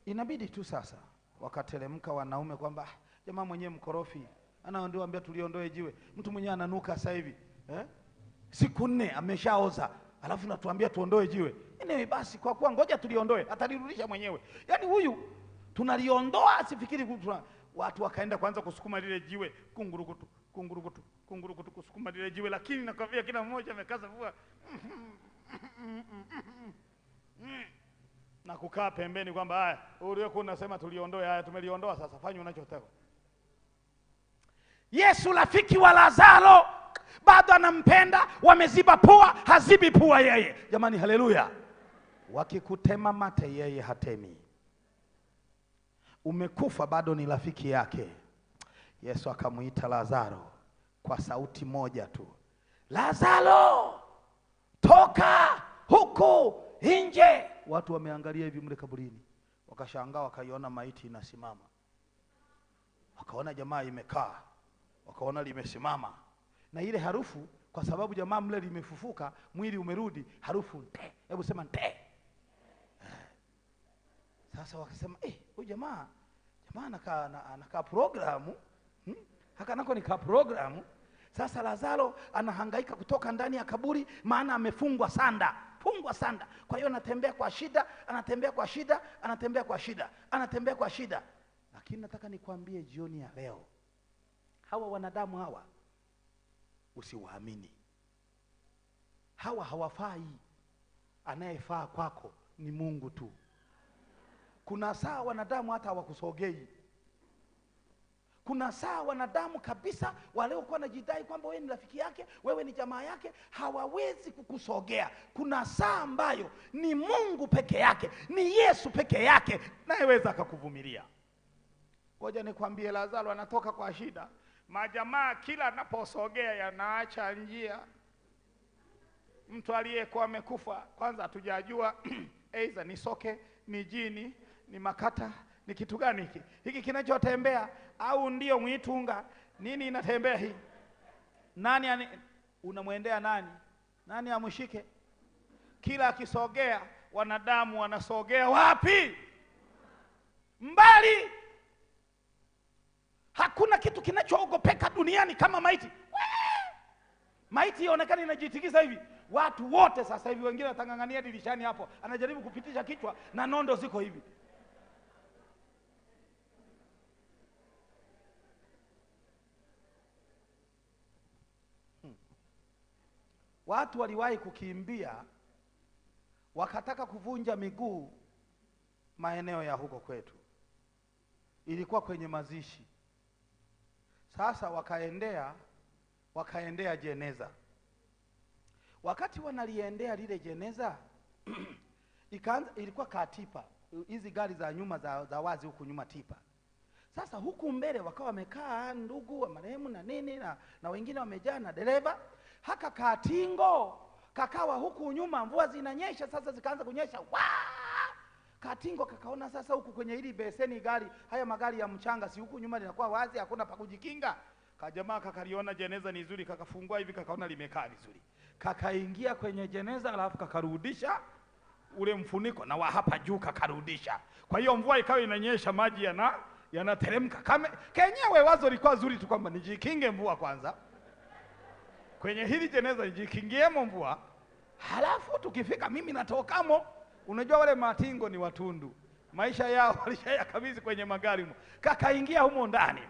Inabidi tu sasa wakateremka wanaume kwamba jamaa mwenyewe mkorofi anaambia tuliondoe jiwe. Mtu mwenyewe ananuka sasa hivi, siku 4 ameshaoza, alafu natuambia tuondoe jiwe. Nini basi, kwa kuwa ngoja tuliondoe, atalirudisha mwenyewe. Yaani huyu tunaliondoa asifikiri watu wakaenda kwanza kusukuma lile jiwe, kungurukutu kusukuma lile jiwe, lakini nakwambia kila mmoja amekaza vua na kukaa pembeni kwamba haya uliokuwa unasema tuliondoe, haya tumeliondoa, sasa fanya unachotaka. Yesu rafiki wa Lazaro bado anampenda. Wameziba pua, hazibi pua yeye. Jamani, haleluya. Wakikutema mate yeye hatemi. Umekufa bado ni rafiki yake. Yesu akamuita Lazaro kwa sauti moja tu, Lazaro, toka huko nje. Watu wameangalia hivi mle kaburini, wakashangaa, wakaiona maiti inasimama, wakaona jamaa imekaa, wakaona limesimama, na ile harufu, kwa sababu jamaa mle limefufuka, mwili umerudi, harufu nte. Hebu sema nte. Sasa wakasema huyu jamaa anakaa programu, haka nako ni ka programu. Sasa Lazaro anahangaika kutoka ndani ya kaburi, maana amefungwa sanda. Kwa hiyo anatembea kwa shida. Lakini nataka nikwambie jioni ya leo, hawa wanadamu hawa usiwaamini. Hawa hawafai. Anayefaa kwako ni Mungu tu. Kuna saa wanadamu hata hawakusogei. Kuna saa wanadamu kabisa waliokuwa wanajidai kwamba wewe ni rafiki yake, wewe ni jamaa yake, hawawezi kukusogea. Kuna saa ambayo ni Mungu peke yake, ni Yesu peke yake nayeweza akakuvumilia. Ngoja nikwambie, Lazaro anatoka kwa shida. Majamaa kila anaposogea yanaacha njia. Mtu aliyekuwa amekufa, kwanza hatujajua aidha ni soke, ni jini, ni makata, ni kitu gani hiki kinachotembea, au ndio mwitunga, nini inatembea hii? Nani unamwendea nani amshike? Kila akisogea wanadamu wanasogea wapi? Mbali. Hakuna kitu kinachoogopeka duniani kama maiti. maiti ionekane inajitikisa hivi. Watu wote sasa hivi wengine watangangania dirishani hapo, anajaribu kupitisha kichwa na nondo ziko hivi. Watu waliwahi kukimbia wakataka kuvunja miguu maeneo ya huko kwetu, ilikuwa kwenye mazishi. Sasa wakaendea jeneza. Wakati wanaliendea lile jeneza ilikuwa katipa, hizi gari za nyuma za wazi huku nyuma tipa. Sasa huku mbele wakawa wamekaa ndugu wa marehemu na nini na wengine wamejaa na dereva. Haka katingo kakawa huku nyuma, mvua zinanyesha sasa, zikaanza kunyesha. Katingo kakaona sasa huku kwenye hili beseni gari, haya magari ya mchanga, si huku nyuma linakuwa wazi, hakuna pa kujikinga. Kajamaa kakaliona jeneza ni nzuri, kakafungua hivi, kakaona limekaa vizuri, kakaingia kwenye jeneza, alafu kakarudisha ule mfuniko na wa hapa juu kakarudisha. Kwa hiyo mvua ikawa inanyesha, maji yanateremka. Kenyewe wazo lilikuwa zuri tu kwamba nijikinge mvua kwanza, kwenye hili jeneza nijikingiemo mvua, halafu tukifika mimi natokamo. Unajua wale matingo ni watundu, maisha yao walishayakabidhi kwenye magari. Kakaingia humo ndani.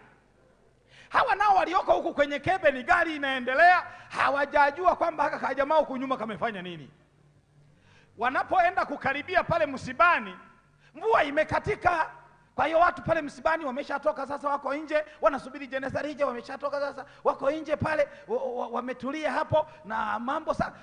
Hawa nao walioko huku kwenye kebe, ni gari inaendelea, hawajajua kwamba haka kajamaa huku nyuma kamefanya nini. Wanapoenda kukaribia pale msibani, mvua imekatika. Kwa hiyo watu pale msibani wameshatoka sasa, wako nje wanasubiri jeneza lije. Wameshatoka sasa, wako nje pale wametulia hapo na mambo sasa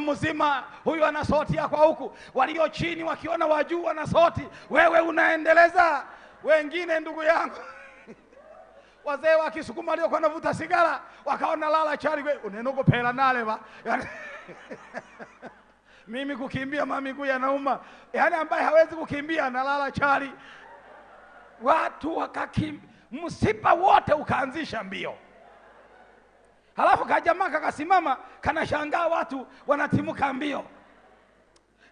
mzima huyu ana sauti ya kwa huku, walio chini wakiona wajuu wana sauti, wewe unaendeleza wengine. Ndugu yangu wazee wa Kisukuma walio kwa navuta sigara wakaona lala chali, wewe unenoko pela nale ba yani, mimi kukimbia mamigu yanauma, yani ambaye hawezi kukimbia na lala chali. Watu wakakimbia, msiba wote ukaanzisha mbio. Halafu kajamaa kakasimama, kanashangaa watu wanatimuka mbio.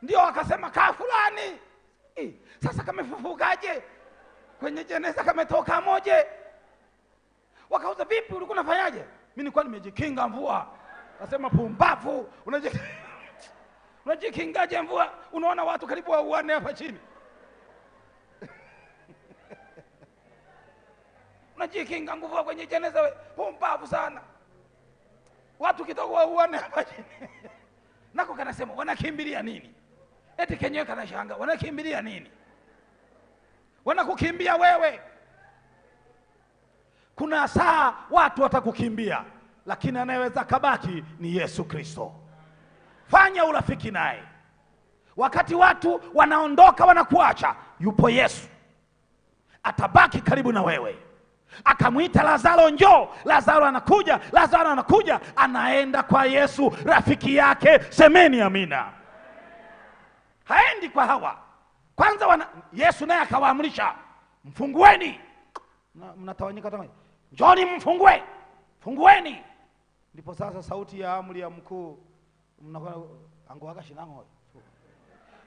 Ndio akasema kaa fulani, sasa kamefufukaje? Kwenye jeneza kametoka moje? Wakauza vipi, ulikuwa unafanyaje? Mimi nilikuwa nimejikinga mvua. Akasema pumbavu, unajikingaje mvua? Unaona watu karibu wauane hapa chini. Unajikinga mvua kwenye jeneza wewe, pumbavu sana. Watu kidogo wauane hapa chini. Nako kanasema wanakimbilia nini? Eti kenyewe kanashanga, wanakimbilia nini? Wanakukimbia wewe. Kuna saa watu watakukimbia, lakini anayeweza kabaki ni Yesu Kristo. Fanya urafiki naye. Wakati watu wanaondoka wanakuacha, yupo Yesu, atabaki karibu na wewe. Akamwita Lazaro, njoo. Lazaro anakuja, anaenda kwa Yesu rafiki yake. Semeni amina. Haendi kwa hawa kwanza Yesu naye akawaamrisha, mfungueni. Mnatawanyika tamani, njoni fungueni. Ndipo sasa sauti ya amri ya mkuu, mnakuwa angoaka shinango,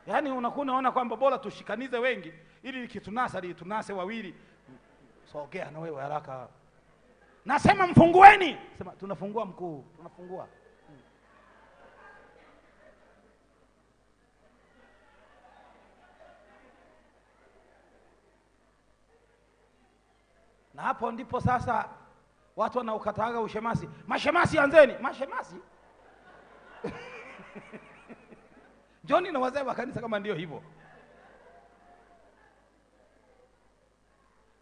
Yaani unaona kwamba bora tushikanize wengi ili likitunasa litunase wawili. Sogea na wewe haraka. Nasema mfungueni. Sema tunafungua mkuu, tunafungua. Na hapo ndipo sasa watu wanaukataga ushemasi. Mashemasi anzeni, mashemasi. Joni na wazee wa kanisa kama ndio hivyo.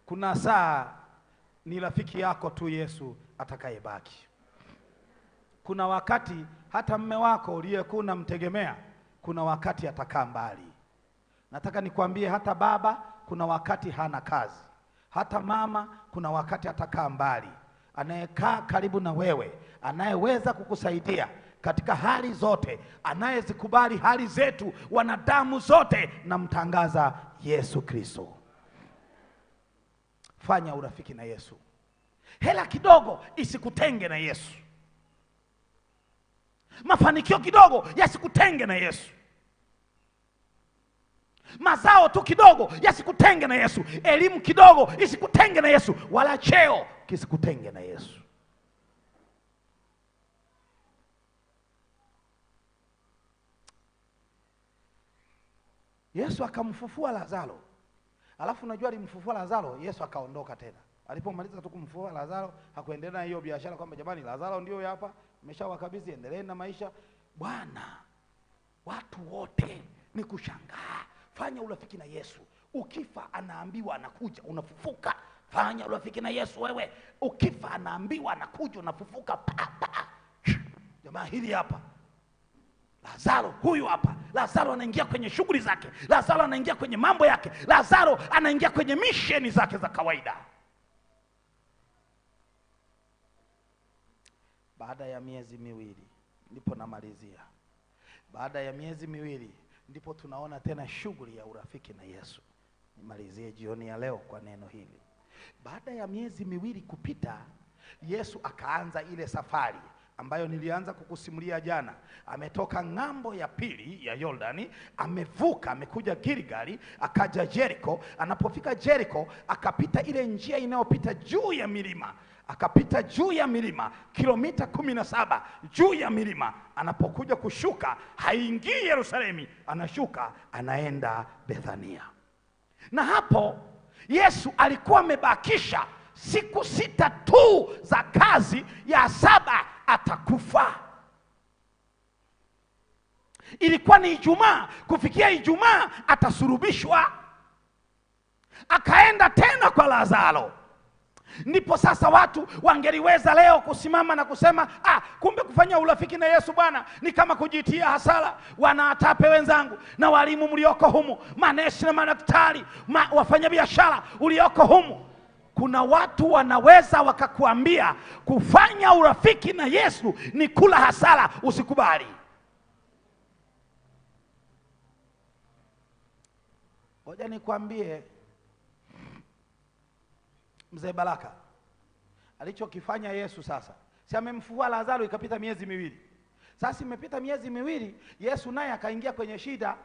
Kuna saa ni rafiki yako tu Yesu atakayebaki. Kuna wakati hata mme wako uliyekuwa unamtegemea, kuna wakati atakaa mbali. Nataka nikwambie hata baba kuna wakati hana kazi. Hata mama kuna wakati atakaa mbali. Anayekaa karibu na wewe, anayeweza kukusaidia katika hali zote, anayezikubali hali zetu wanadamu zote, namtangaza Yesu Kristo. Fanya urafiki na Yesu. Hela kidogo isikutenge na Yesu. Mafanikio kidogo yasikutenge na Yesu. Mazao tu kidogo yasikutenge na Yesu. Elimu kidogo isikutenge na Yesu, wala cheo kisikutenge na Yesu. Yesu akamfufua Lazaro. Alafu unajua alimfufua Lazaro, Yesu akaondoka tena. Alipomaliza tu kumfufua Lazaro, hakuendelea na hiyo biashara kwamba jamani Lazaro ndio hapa, nimeshawakabidhi, endelee na maisha. Bwana, watu wote ni kushangaa. Fanya urafiki na Yesu. Ukifa anaambiwa anakuja, unafufuka. Fanya urafiki na Yesu wewe. Ukifa anaambiwa anakuja, unafufuka. Jamaa hili hapa Lazaro huyu hapa. Lazaro anaingia kwenye shughuli zake. Lazaro anaingia kwenye mambo yake. Lazaro anaingia kwenye misheni zake za kawaida. Baada ya miezi miwili ndipo namalizia. Baada ya miezi miwili ndipo tunaona tena shughuli ya urafiki na Yesu. Nimalizie jioni ya leo kwa neno hili. Baada ya miezi miwili kupita, Yesu akaanza ile safari ambayo nilianza kukusimulia jana. Ametoka ng'ambo ya pili ya Yordani, amevuka, amekuja Gilgali, akaja Jericho. Anapofika Jericho, akapita ile njia inayopita juu ya milima. Akapita juu ya milima kilomita 17 juu ya milima. Anapokuja kushuka, haingii Yerusalemu, anashuka anaenda Bethania. Na hapo Yesu alikuwa amebakisha siku 6 tu za kazi, ya 7 atakufa. Ilikuwa ni Ijumaa, kufikia Ijumaa atasurubishwa. Akaenda tena kwa Lazaro. Ndipo sasa watu wangeliweza leo kusimama na kusema, kumbe kufanya urafiki na Yesu Bwana ni kama kujitia hasara. Wanaatape wenzangu na walimu mlioko humu, manesi na madaktari, wafanyabiashara ulioko humu, kuna watu wanaweza wakakuambia kufanya urafiki na Yesu ni kula hasara. Usikubali. Ngoja nikwambie, Mzee Baraka alichokifanya Yesu sasa. Si amemfufua Lazaro, ikapita miezi miwili. Sasa imepita miezi miwili, Yesu naye akaingia kwenye shida.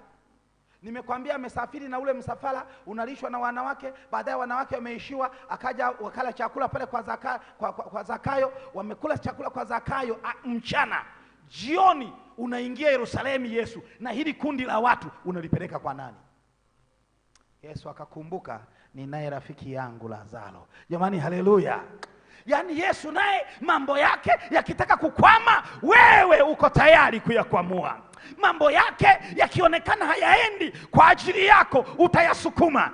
Nimekwambia amesafiri na ule msafara unalishwa na wanawake. Baadaye wanawake wameishiwa, akaja wakala chakula pale kwa Zakayo. Wamekula chakula kwa Zakayo mchana. Jioni unaingia Yerusalemu Yesu, na hili kundi la watu unalipeleka kwa nani? Yesu akakumbuka, ninaye rafiki yangu Lazaro. Jamani, haleluya. Yaani Yesu naye mambo yake yakitaka kukwama, wewe uko tayari kuyakwamua. Mambo yake yakionekana hayaendi kwa ajili yako, utayasukuma.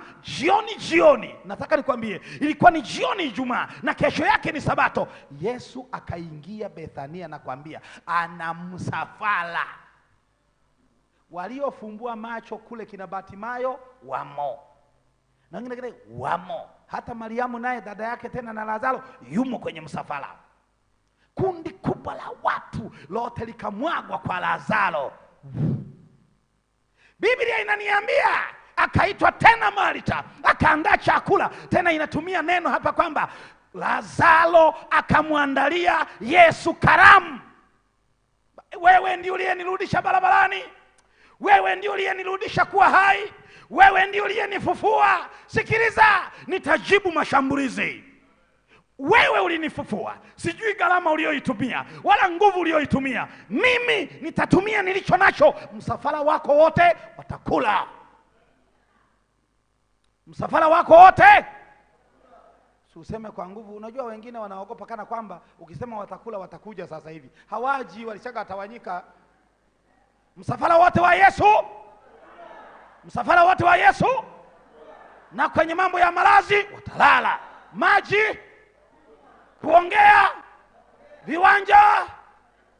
Jioni, nataka nikwambie, ilikuwa ni jioni Ijumaa na kesho yake ni Sabato. Yesu akaingia Bethania na kwambia ana msafara. Waliofumbua macho kule kina Batimayo wamo, na wengine wamo. Hata Mariamu naye dada yake tena na Lazaro yumo kwenye msafara. Kundi kubwa la watu lote likamwagwa kwa Lazaro. Biblia inaniambia akaitwa tena Marita, akaandaa chakula. Tena inatumia neno hapa kwamba Lazaro akamwandalia Yesu karamu. Wewe ndiye uliyenirudisha barabarani. wewe ndio uliyenirudisha kuwa hai, wewe ndio uliyenifufua. Sikiliza, nitajibu mashambulizi. Wewe ulinifufua, sijui gharama ulioitumia wala nguvu ulioitumia. Mimi nitatumia nilicho nacho. Msafara wako wote watakula. Msafara wako wote. Useme kwa nguvu. Unajua wengine wanaogopa kana kwamba ukisema watakula watakuja sasa hivi. Hawaji, walishaga tawanyika. Msafara wote wa Yesu. Msafara wote wa Yesu. Na kwenye mambo ya malazi watalala. Maji, kuongea, viwanja,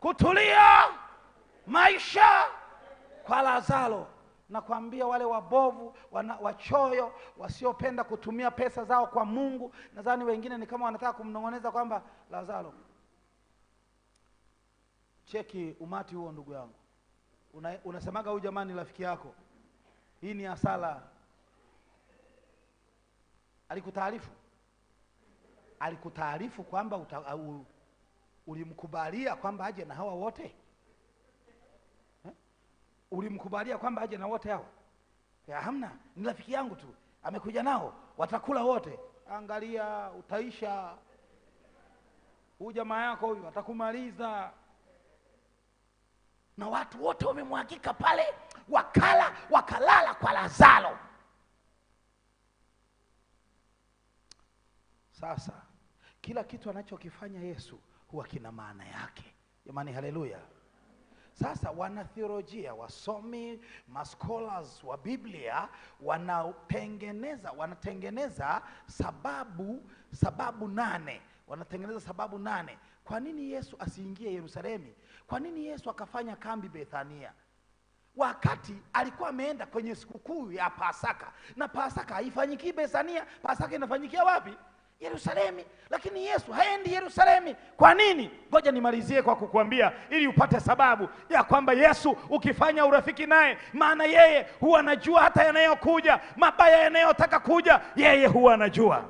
kutulia, maisha. Kwa Lazaro nakwambia, wale wabovu, wachoyo, wasiopenda kutumia pesa zao kwa Mungu, nadhani wengine ni kama wanataka kumnong'oneza kwamba Lazaro, cheki umati huo ndugu yangu. Unasemaga huyu jamani rafiki yako, hii ni hasara. Alikutaarifu kwamba ulimkubalia kwamba aje na hawa wote? Ulimkubalia kwamba aje na wote hao? Ya hamna, ni rafiki yangu tu, amekuja nao, watakula wote. Angalia, utaisha. Huyu jamaa yako huyu atakumaliza. Na watu wote wamemwagika pale, wakalala kwa Lazaro. Sasa kila kitu anachokifanya Yesu huwa kina maana yake. Jamani, haleluya. Sasa wanatheolojia, wasomi, scholars wa Biblia wanatengeneza sababu 8. Wanatengeneza sababu 8. Kwa nini Yesu asiingie Yerusalemu? Kwa nini Yesu akafanya kambi Bethania? Wakati alikuwa ameenda kwenye sikukuu ya Pasaka. Na Pasaka haifanyiki Bethania, Pasaka inafanyikia wapi? Yerusalemu. Lakini Yesu haendi Yerusalemu. Kwa nini? Ngoja nimalizie kwa kukuambia ili upate sababu ya kwamba Yesu ukifanya urafiki naye, maana yeye huwa anajua hata yanayokuja, mabaya yanayotaka kuja, yeye huwa anajua.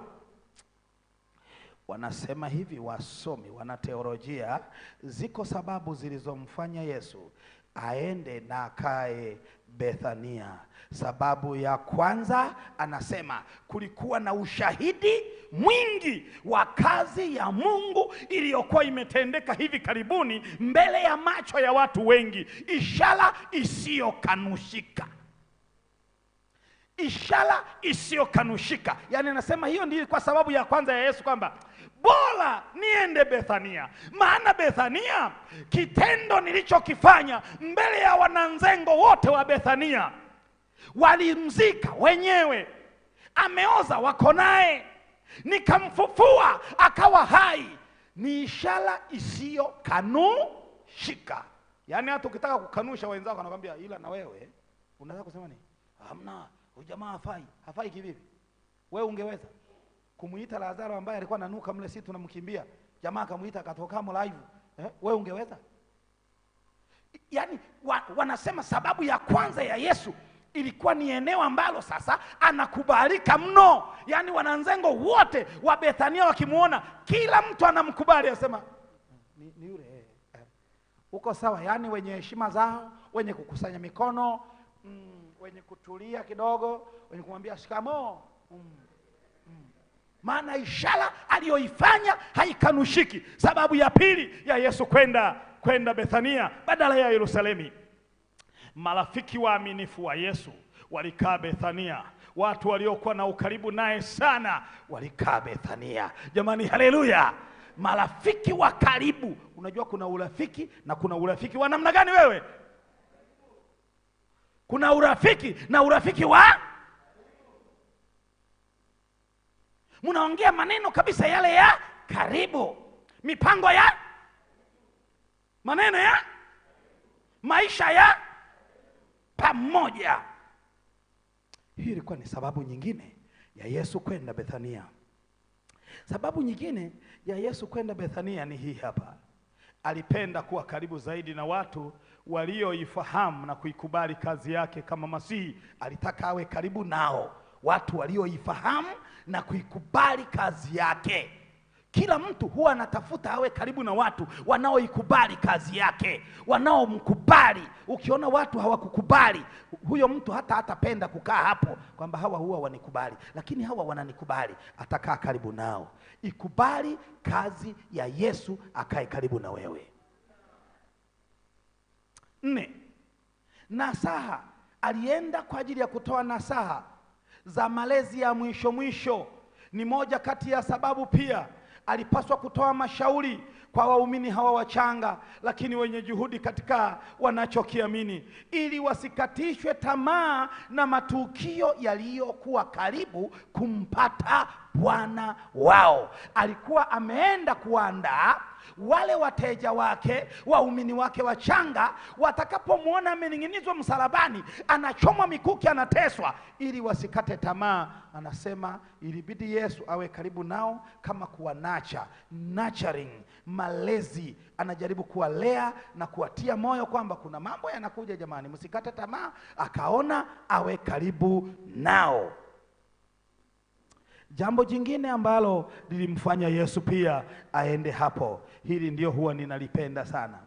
Wanasema hivi wasomi, wanateolojia, ziko sababu zilizomfanya Yesu aende na akae Bethania. Sababu ya kwanza, anasema kulikuwa na ushahidi mwingi wa kazi ya Mungu iliyokuwa imetendeka hivi karibuni mbele ya macho ya watu wengi, ishara isiyokanushika. Ishara isiyokanushika. Yaani anasema hiyo ndiyo kwa sababu ya kwanza ya Yesu kwamba bora niende Bethania. Maana Bethania, kitendo nilichokifanya mbele ya wananzengo wote wa Bethania, walimzika wenyewe, ameoza wako naye, nikamfufua akawa hai, ni ishara isiyokanushika. Yaani hata ukitaka kukanusha wenzako wanakuambia ila na wewe unaweza kusema nini? Hamna, huyu jamaa hafai kivipi? Wewe ungeweza kumuita Lazaro ambaye alikuwa ananuka mle, sisi tunamkimbia, jamaa akamuita akatoka live, wewe ungeweza? Yaani wanasema sababu ya kwanza ya Yesu ilikuwa ni eneo ambalo sasa anakubalika mno. Yaani wananzengo wote wa Bethania wakimuona, kila mtu anamkubali, asema ni yule uko sawa. Yaani wenye heshima zao, wenye kukusanya mikono, wenye kutulia kidogo, wenye kumwambia shikamoo. Maana ishara aliyoifanya haikanushiki. Sababu ya pili ya Yesu kwenda Bethania badala ya Yerusalemu, marafiki waaminifu wa Yesu walikaa Bethania. Watu waliokuwa na ukaribu naye sana walikaa Bethania. Jamani, haleluya. Marafiki wa karibu. Unajua kuna urafiki na kuna urafiki wa namna gani wewe? Kuna urafiki na urafiki wa munaongea maneno kabisa yale ya karibu, mipango ya maneno ya maisha ya pamoja. Hii ilikuwa ni sababu nyingine ya Yesu kwenda Bethania. Sababu nyingine ya Yesu kwenda Bethania ni hii hapa. Alipenda kuwa karibu zaidi na watu walioifahamu na kuikubali kazi yake kama Masihi. Alitaka awe karibu nao, watu walioifahamu na kuikubali kazi yake. Kila mtu huwa anatafuta awe karibu na watu wanaoikubali kazi yake, wanaomkubali. Ukiona watu hawakukubali, huyo mtu hatapenda kukaa hapo, kwamba hawa huwa wanikubali, lakini hawa wananikubali, atakaa karibu nao. Ikubali kazi ya Yesu, akae karibu na wewe. 4. Nasaha. Alienda kwa ajili ya kutoa nasaha za malezi ya mwisho. Ni moja kati ya sababu pia alipaswa kutoa mashauri kwa waumini hawa wachanga lakini wenye juhudi katika wanachokiamini, ili wasikatishwe tamaa na matukio yaliyokuwa karibu kumpata Bwana wao. Alikuwa ameenda kuandaa wale wateja wake, waumini wake wachanga, watakapomwona amening'inizwa msalabani, anachomwa mikuki, anateswa, ili wasikate tamaa. Anasema ilibidi Yesu awe karibu nao, kama kuwa nurturing, malezi. Anajaribu kuwalea na kuwatia moyo kwamba kuna mambo yanakuja jamani, msikate tamaa. Akaona awe karibu nao. Jambo jingine ambalo lilimfanya Yesu pia aende hapo, hili ndio huwa ninalipenda sana.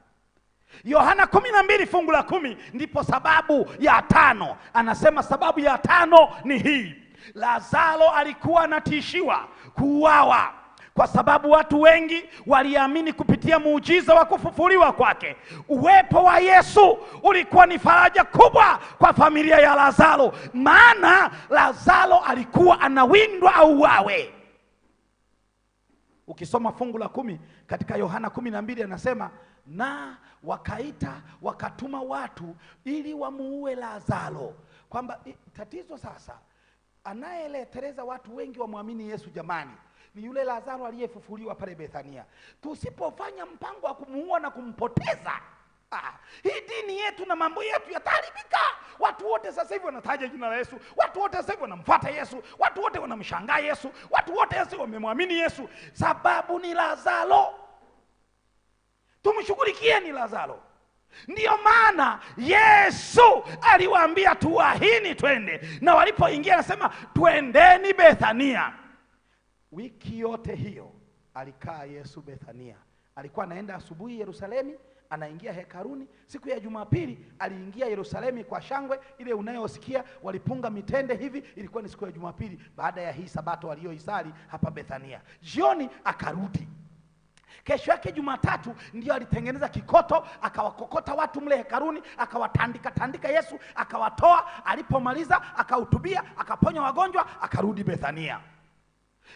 Yohana 12 fungu la 10, ndipo sababu ya 5. Anasema sababu ya 5 ni hii: Lazaro alikuwa anatishiwa kuuawa, kwa sababu watu wengi waliamini kupitia muujiza wa kufufuliwa kwake. Uwepo wa Yesu ulikuwa ni faraja kubwa kwa familia ya Lazaro, maana Lazaro alikuwa anawindwa auawe. Ukisoma fungu la 10 katika Yohana 12, anasema na wakatuma watu ili wamuue Lazaro. Kwamba tatizo sasa, anayeletereza watu wengi wamwamini Yesu jamani, ni yule Lazaro aliyefufuliwa pale Bethania. Tusipofanya mpango wa kumuua na kumpoteza, hii dini yetu na mambo yetu yataharibika. Watu wote sasa hivi wanataja jina la Yesu, watu wote sasa hivi wanamfuata Yesu, watu wote wanamshangaa Yesu, watu wote sasa wamemwamini Yesu. Sababu ni Lazaro. Tumshughulikieni Lazaro. Ndiyo maana Yesu aliwaambia tuahini twende, na walipoingia anasema twendeni Bethania. Wiki yote hiyo alikaa Yesu Bethania. Alikuwa anaenda asubuhi Yerusalemu, anaingia hekaruni. Siku ya Jumapili aliingia Yerusalemu kwa shangwe ile unayosikia walipunga mitende hivi. Ilikuwa ni siku ya Jumapili baada ya hii sabato aliyoisali hapa Bethania. Jioni akarudi. Kesho yake Jumatatu ndio alitengeneza kikoto, akawakokota watu mle hekaruni, akawatandika Yesu, akawatoa. Alipomaliza akahutubia, akaponya wagonjwa, akarudi Bethania.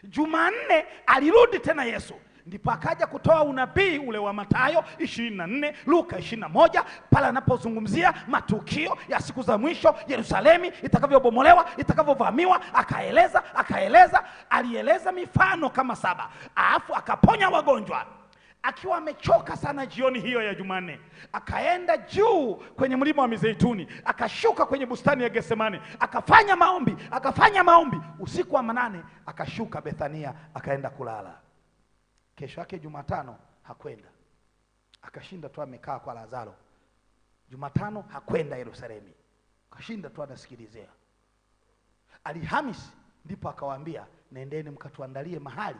Jumanne alirudi tena Yesu, ndipo akaja kutoa unabii ule wa Mathayo 24, Luka 21, pale anapozungumzia matukio ya siku za mwisho, Yerusalemu itakavyobomolewa, itakavyovamiwa. Alieleza mifano kama 7, alafu akaponya wagonjwa. Akiwa amechoka sana jioni hiyo ya Jumanne, akaenda juu kwenye mlima wa Mizeituni, akashuka kwenye bustani ya Getsemane, akafanya maombi. Usiku wa manane akashuka Bethania, akaenda kulala. Kesho yake Jumatano hakwenda, akashinda tu amekaa kwa Lazaro. Jumatano hakwenda Yerusalemu, akashinda tu anasikilizea. Alhamisi ndipo akawaambia nendeni mkatuandalie mahali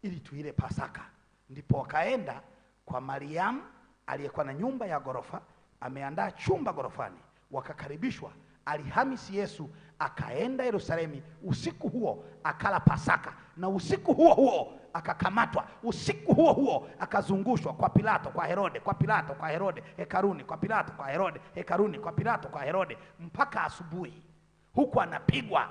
ili tuile Pasaka. Ndipo wakaenda kwa Mariamu aliyekuwa na nyumba ya gorofa, ameandaa chumba gorofani, wakakaribishwa. Alhamisi Yesu akaenda Yerusalemu. Usiku huo akala Pasaka, na usiku huo akakamatwa. Usiku huo akazungushwa kwa Pilato, kwa Herode, kwa Pilato, kwa Herode, hekaruni, kwa Pilato, kwa Herode, hekaruni, kwa Pilato, kwa Herode, mpaka asubuhi. Huku anapigwa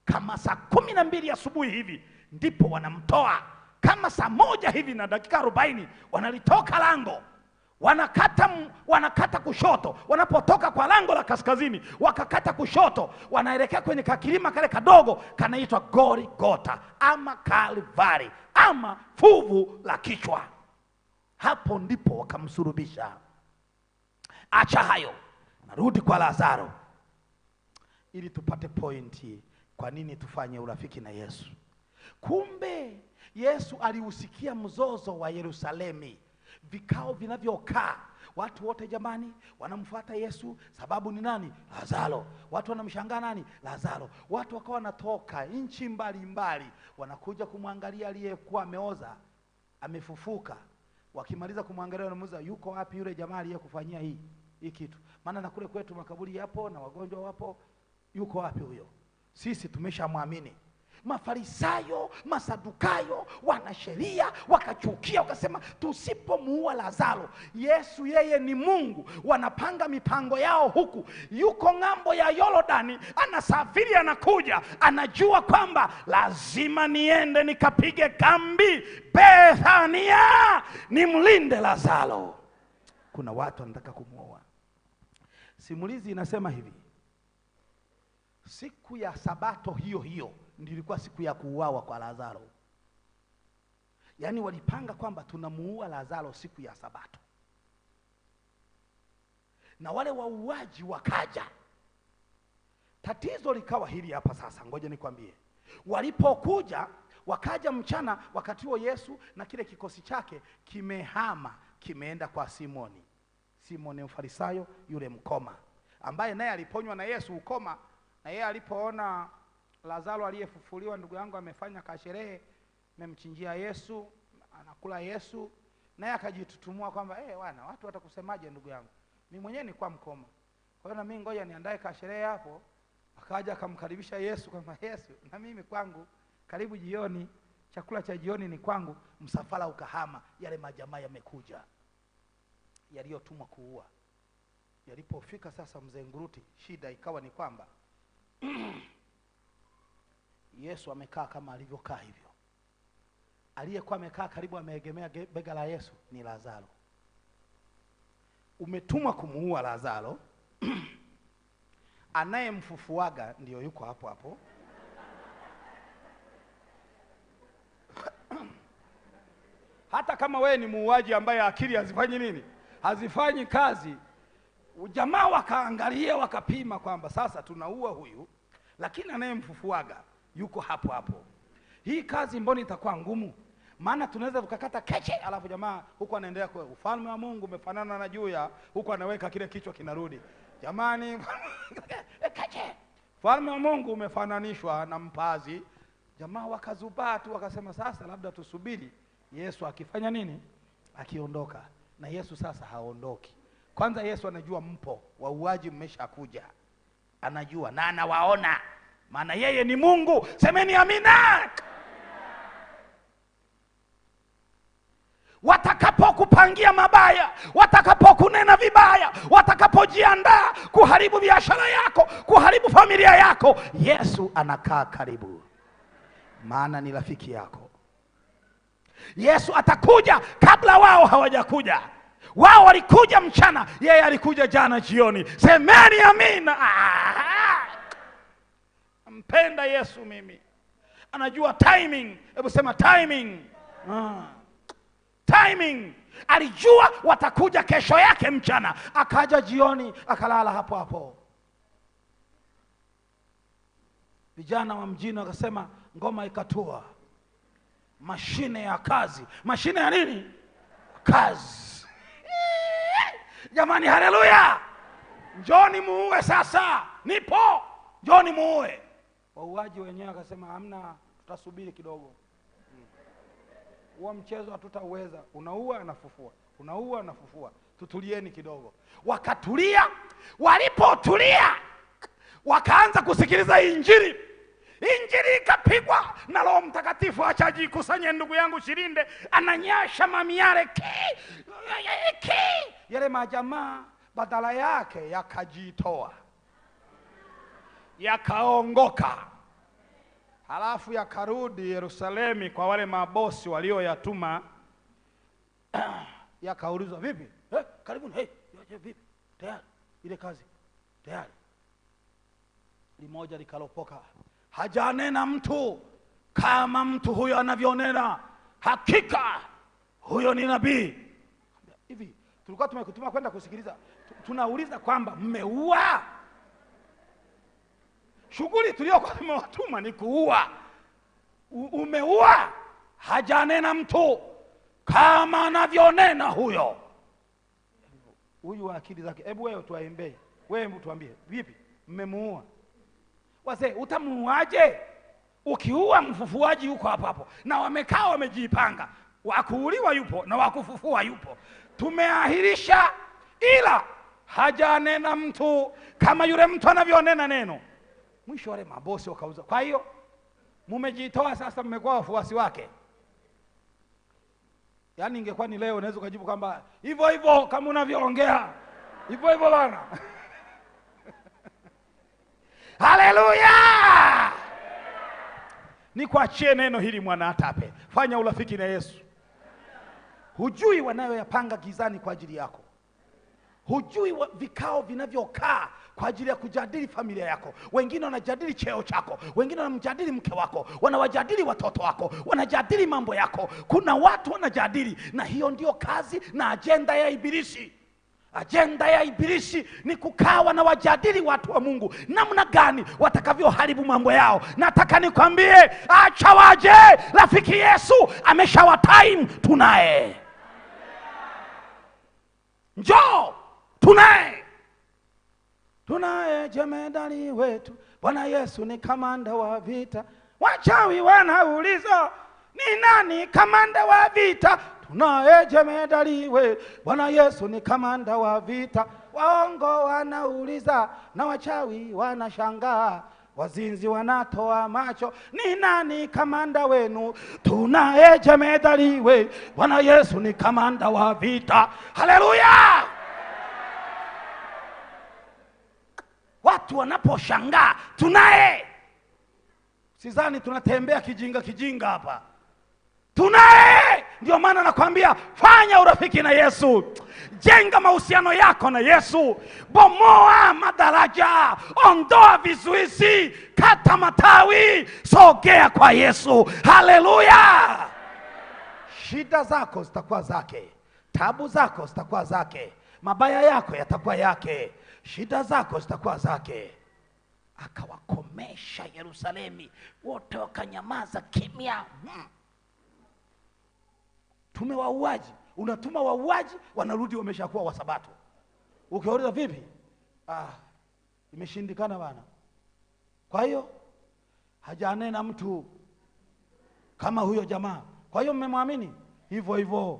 kama saa 12 asubuhi hivi, ndipo wanamtoa. Kama saa 1 hivi na dakika 40 wanalitoka lango, wanakata kushoto. Wanapotoka kwa lango la kaskazini, wakakata kushoto, wanaelekea kwenye kakilima kale kadogo kanaitwa Golgotha ama Kalvari ama fuvu la kichwa. Hapo ndipo wakamsulubisha. Acha hayo, narudi kwa Lazaro ili tupate pointi kwa nini tufanye urafiki na Yesu. Kumbe Yesu aliusikia mzozo wa Yerusalemu, vikao vinavyokaa. Watu wote jamani wanamfuata Yesu, sababu ni nani? Lazaro. Watu wanamshangaa nani? Lazaro. Watu wakawa wanatoka nchi mbalimbali wanakuja kumwangalia aliyekuwa ameoza amefufuka. Wakimaliza kumwangalia wanamuuliza, yuko wapi yule jamaa aliyekufanyia hii kitu? Maana na kule kwetu makaburi yapo na wagonjwa wapo, yuko wapi huyo? Sisi tumeshamwamini. Mafarisayo, Masadukayo, wanasheria wakachukia, wakasema tusipomuua Lazaro, Yesu yeye ni Mungu. Wanapanga mipango yao huku, yuko ng'ambo ya Yordani, anasafiri anakuja, anajua kwamba lazima niende nikapige kambi Bethania nimlinde Lazaro. Kuna watu wanataka kumuua. Simulizi inasema hivi, siku ya Sabato hiyo hiyo ndio ilikuwa siku ya kuuawa kwa Lazaro. Yaani walipanga kwamba tunamuua Lazaro siku ya Sabato. Na wale wauaji wakaja. Tatizo likawa hili hapa sasa, ngoja nikwambie. Walipokuja, wakaja mchana, wakati huo Yesu na kile kikosi chake kimehama, kimeenda kwa Simoni. Simoni Mfarisayo, yule mkoma, ambaye naye aliponywa na Yesu ukoma. Na yeye alipoona Lazaro aliyefufuliwa ndugu yangu amefanya kasherehe, memchinjia Yesu, anakula Yesu, naye akajitutumua kwamba wana watu watakusemaje ndugu yangu? Mimi mwenyewe ni kwa mkoma. Kwa hiyo na mimi ngoja niandae kasherehe hapo. Akaja akamkaribisha Yesu kwamba Yesu, na mimi kwangu karibu jioni, chakula cha jioni ni kwangu. Msafara ukahama, yale majamaa yamekuja yaliyotumwa kuua. Yalipofika sasa mzee Nguruti, shida ikawa ni kwamba Yesu amekaa kama alivyokaa hivyo. Aliyekuwa amekaa karibu ameegemea bega la Yesu ni Lazaro. Umetumwa kumuua Lazaro. Anayemfufuaga ndio yuko hapo hapo. Hata kama wewe ni muuaji ambaye akili hazifanyi nini? Hazifanyi kazi. Ujamaa wakaangalia wakapima kwamba sasa tunaua huyu, lakini anayemfufuaga yuko hapo hapo. Hii kazi mbona itakuwa ngumu? Maana tunaweza tukakata keche, alafu jamaa huko anaendelea kwa ufalme wa Mungu umefanana na juya, huko anaweka kile kichwa kinarudi. Jamani, keche. Ufalme wa Mungu umefananishwa na mpazi. Jamaa wakazubaa tu, wakasema sasa labda tusubiri Yesu akifanya nini? Akiondoka. Na Yesu sasa haondoki. Kwanza Yesu anajua mpo, wauaji mmeshakuja. Anajua na anawaona. Maana yeye ni Mungu. Semeni amina. Watakapokupangia mabaya, watakapokunena vibaya, watakapojiandaa kuharibu biashara yako, kuharibu familia yako, Yesu anakaa karibu. Maana ni rafiki yako. Yesu atakuja kabla wao hawajakuja. Wao walikuja mchana, yeye alikuja jana jioni. Semeni amina. Mpenda Yesu mimi. Anajua timing. Hebu sema timing. Timing. Alijua watakuja kesho yake mchana. Akaja jioni, akalala hapo hapo. Vijana wa mjini wakasema ngoma ikatua. Mashine ya kazi. Mashine ya nini? Kazi. Jamani, haleluya. Njoni muue sasa. Nipo. Njoni muue. Wauaji wenyewe akasema hamna, tutasubiri kidogo. Huo mchezo hatutauweza. Unaua anafufua. Unaua anafufua. Tutulieni kidogo. Wakatulia. Walipotulia, wakaanza kusikiliza Injili. Injili ikapigwa na Roho Mtakatifu. Acha jikusanye ndugu yangu Shirinde, ananyasha mamiare yale majamaa badala yake yakajitoa, yakaongoka. Halafu yakarudi Yerusalemu kwa wale mabosi walioyatuma. Yakaulizwa vipi? Karibuni. Vipi? Tayari ile kazi tayari. Limoja likalopoka. Hajanena mtu kama mtu huyo anavyonena. Hakika huyo ni nabii. Hivi tulikuwa tumekutuma kwenda kusikiliza. Tunauliza kwamba mmeua? Shughuli tuliyokuwa tumewatuma ni kuua. Umeua? Hajanena mtu kama anavyonena huyo. Huyu wa akili zake. Hebu wewe tuwaembee. Wewe tuambie vipi? Mmemuua? Wazee, utamuuaje? Ukiua mfufuaji yuko hapo hapo. Na wamekaa wamejipanga. wa kuuliwa yupo na wa kufufua yupo. Tumeahirisha, ila hajanena mtu kama yule mtu anavyonena neno. Mwisho wale mabosi wakauza. Kwa hiyo mumejitoa sasa, mmekuwa wafuasi wake. Yaani ingekuwa ni leo unaweza kujibu kwamba hivyo hivyo kama unavyoongea hivyo hivyo bwana. Haleluya! Nikuachie neno hili mwana Atape. Fanya urafiki na Yesu. Hujui wanayoyapanga gizani kwa ajili yako. Hujui vikao vinavyokaa kwa ajili ya kujadili familia yako. Wengine wanajadili cheo chako, wengine wanamjadili mke wako, wanawajadili watoto wako, wanajadili mambo yako. Kuna watu wanajadili, na hiyo ndio kazi na ajenda ya Ibilisi. Ajenda ya Ibilisi ni kukaa wanawajadili watu wa Mungu namna gani watakavyoharibu mambo yao. Nataka nikwambie, acha waje. Rafiki Yesu ameshawatime, tunaye. Njoo, tunaye jemedari wetu. Bwana Yesu ni kamanda wa vita. Wachawi wanauliza, ni nani kamanda wa vita? Tunaye jemedari wetu. Bwana Yesu ni kamanda wa vita. Waongo wanauliza na wachawi wanashangaa, wazinzi wanatoa macho, ni nani kamanda wenu? Tunaye jemedari wetu. Bwana Yesu ni kamanda wa vita. Haleluya! Watu wanaposhangaa, tunaye. Sidhani tunatembea kijinga hapa. Tunaye. Ndio maana nakwambia, fanya urafiki na Yesu. Jenga mahusiano yako na Yesu. Bomoa madaraja, ondoa vizuizi, kata matawi, sogea kwa Yesu. Haleluya! Shida zako zitakuwa zake, tabu zako zitakuwa zake, mabaya yako yatakuwa yake, shida zako zitakuwa zake. Akawakomesha Yerusalemu, wote wakanyamaza kimya. Tume wauaji, unatuma wauaji, wanarudi wameshakuwa wasabato. Ukiuliza vipi? Imeshindikana bana. Kwa hiyo hajanena mtu kama huyo jamaa. Kwa hiyo mmemwamini hivyo hivyo.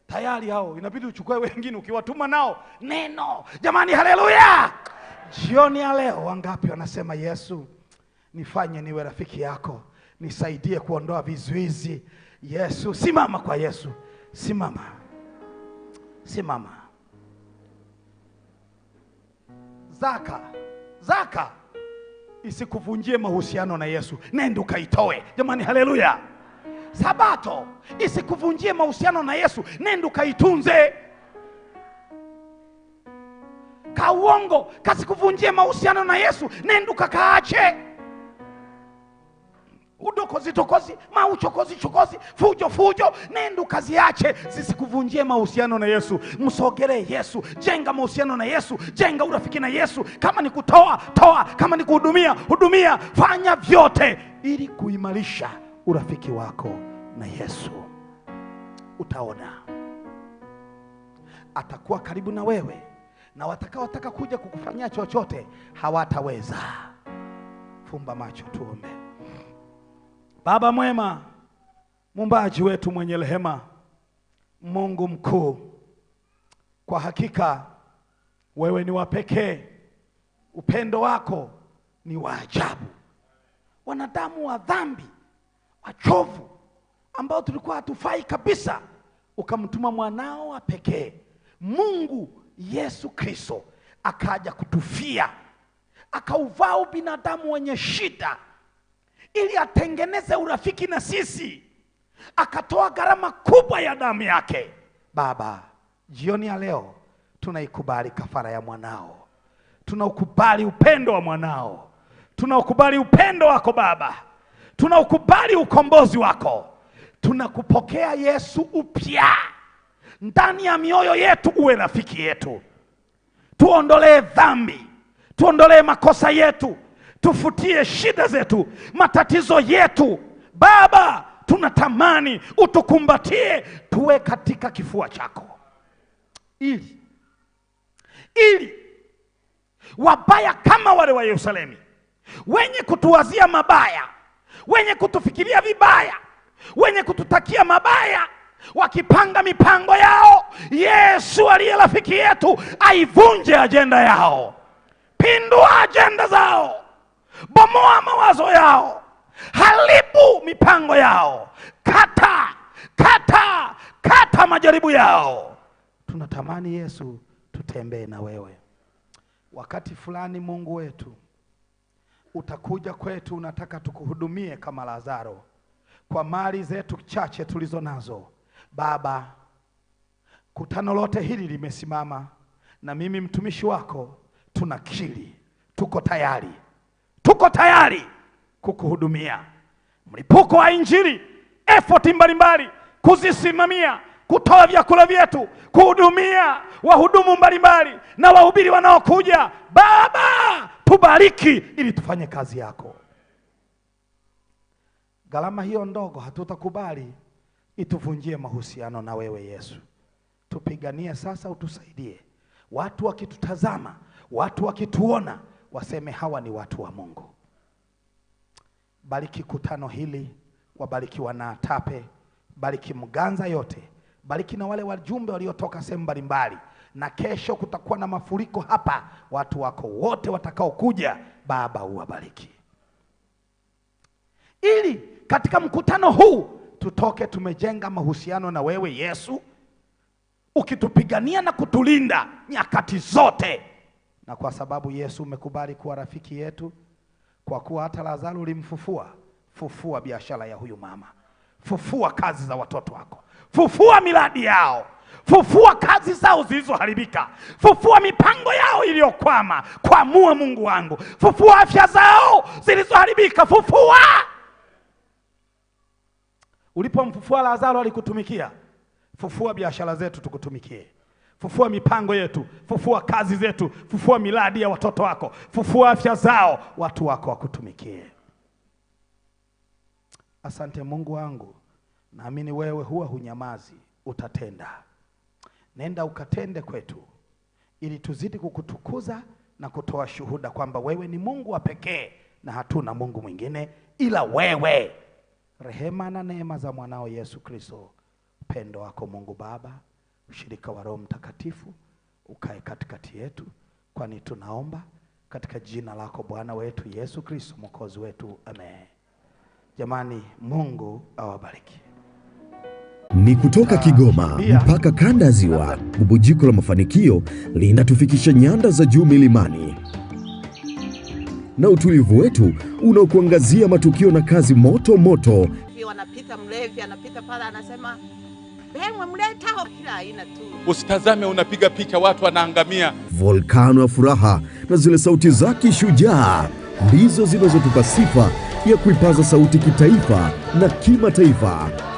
Tayari hao inabidi uchukue wengine ukiwatuma nao neno. Jamani, haleluya! Jioni ya leo wangapi wanasema, Yesu nifanye niwe rafiki yako, nisaidie kuondoa vizuizi. Yesu, simama kwa Yesu. Simama. Zaka isikuvunjie mahusiano na Yesu. Nenda ukaitoe. Jamani, haleluya! Sabato isikuvunjie mahusiano na Yesu. Nenda ukaitunze. Kauongo kasikuvunjie mahusiano na Yesu. Nenda ukakaache. Udokozi, chokozi, fujo, nenda ukaziache, zisikuvunjie mahusiano na Yesu. Msogelee Yesu, jenga mahusiano na Yesu, jenga urafiki na Yesu. Kama ni kutoa, toa. Kama ni kuhudumia, fanya vyote ili kuimarisha urafiki wako na Yesu. Utaona atakuwa karibu na wewe, na watakaotaka kuja kukufanyia chochote hawataweza. Fumba macho tuombe. Baba mwema, Muumbaji wetu mwenye rehema, Mungu mkuu, kwa hakika wewe ni wa pekee. Upendo wako ni wa ajabu. Wanadamu wa dhambi, wachovu, ambao tulikuwa hatufai kabisa, ukamtuma mwanao wa pekee, Mungu Yesu Kristo, akaja kutufia, akauvaa ubinadamu wenye shida ili atengeneze urafiki na sisi, akatoa gharama kubwa ya damu yake. Baba, jioni ya leo tunaikubali kafara ya mwanao, tunaukubali upendo wa mwanao, tunaukubali upendo wako Baba, tunaukubali ukombozi wako. Tunakupokea Yesu upya ndani ya mioyo yetu, uwe rafiki yetu. Tuondolee dhambi, tuondolee makosa yetu, tufutie shida zetu, matatizo yetu. Baba, tunatamani utukumbatie, tuwe katika kifua chako, ili wabaya kama wale wa Yerusalemu, wenye kutuwazia mabaya, wenye kutufikiria vibaya, wenye kututakia mabaya, wakipanga mipango yao, Yesu aliye rafiki yetu aivunje ajenda yao. Pindua ajenda zao, bomoa mawazo yao, haribu mipango yao, kata majaribu yao. Tunatamani Yesu tutembee na wewe. Wakati fulani Mungu wetu utakuja kwetu, unataka tukuhudumie kama Lazaro kwa mali zetu chache tulizo nazo. Baba, kutano lote hili limesimama na mimi mtumishi wako tunakiri, tuko tayari kukuhudumia. Mlipuko wa Injili, effort mbalimbali kuzisimamia, kutoa vyakula vyetu, kuhudumia wahudumu mbalimbali na wahubiri wanaokuja. Baba, tubariki ili tufanye kazi yako. Gharama hiyo ndogo hatutakubali ituvunjie mahusiano na wewe Yesu. Tupiganie sasa, utusaidie. Watu wakitutazama, watu wakituona, waseme hawa ni watu wa Mungu. Bariki kutano hili, wabariki Wanaatape, bariki Mganza yote, bariki na wale wajumbe waliotoka sehemu mbalimbali. Na kesho kutakuwa na mafuriko hapa, watu wako wote watakao kuja, Baba uwabariki. Ili katika mkutano huu tutoke tumejenga mahusiano na wewe Yesu, ukitupigania na kutulinda nyakati zote. Na kwa sababu Yesu umekubali kuwa rafiki yetu, kwa kuwa hata Lazaro ulimfufua, fufua biashara ya huyu mama, fufua kazi za watoto wako, fufua miradi yao, fufua kazi zao zilizoharibika, fufua mipango yao iliyokwama. Kwamua Mungu wangu, fufua afya zao zilizoharibika, fufua. Ulipomfufua Lazaro alikutumikia, fufua biashara zetu tukutumikie. Fufua mipango yetu, fufua kazi zetu, fufua miradi ya watoto wako, fufua afya zao, watu wako wakutumikie. Asante Mungu wangu, naamini wewe huwa hunyamazi, utatenda. Nenda ukatende kwetu, ili tuzidi kukutukuza na kutoa shuhuda kwamba wewe ni Mungu wa pekee na hatuna Mungu mwingine ila wewe. Rehema na neema za mwanao Yesu Kristo, upendo wako Mungu Baba, ushirika wa Roho Mtakatifu ukae katikati yetu, kwani tunaomba katika jina lako Bwana wetu Yesu Kristo mwokozi wetu, amen. Jamani, Mungu awabariki. Ni kutoka Kigoma mpaka kanda ya Ziwa, bubujiko la mafanikio linatufikisha nyanda za juu milimani. Na utulivu wetu unaokuangazia matukio na kazi moto moto. Wanapita mlevi, anapita pala anasema, "Bemwe mleta kila aina tu." Usitazame unapiga picha watu wanaangamia. Volkano ya furaha na zile sauti zake shujaa ndizo zinazotupa sifa ya kuipaza sauti kitaifa na kimataifa.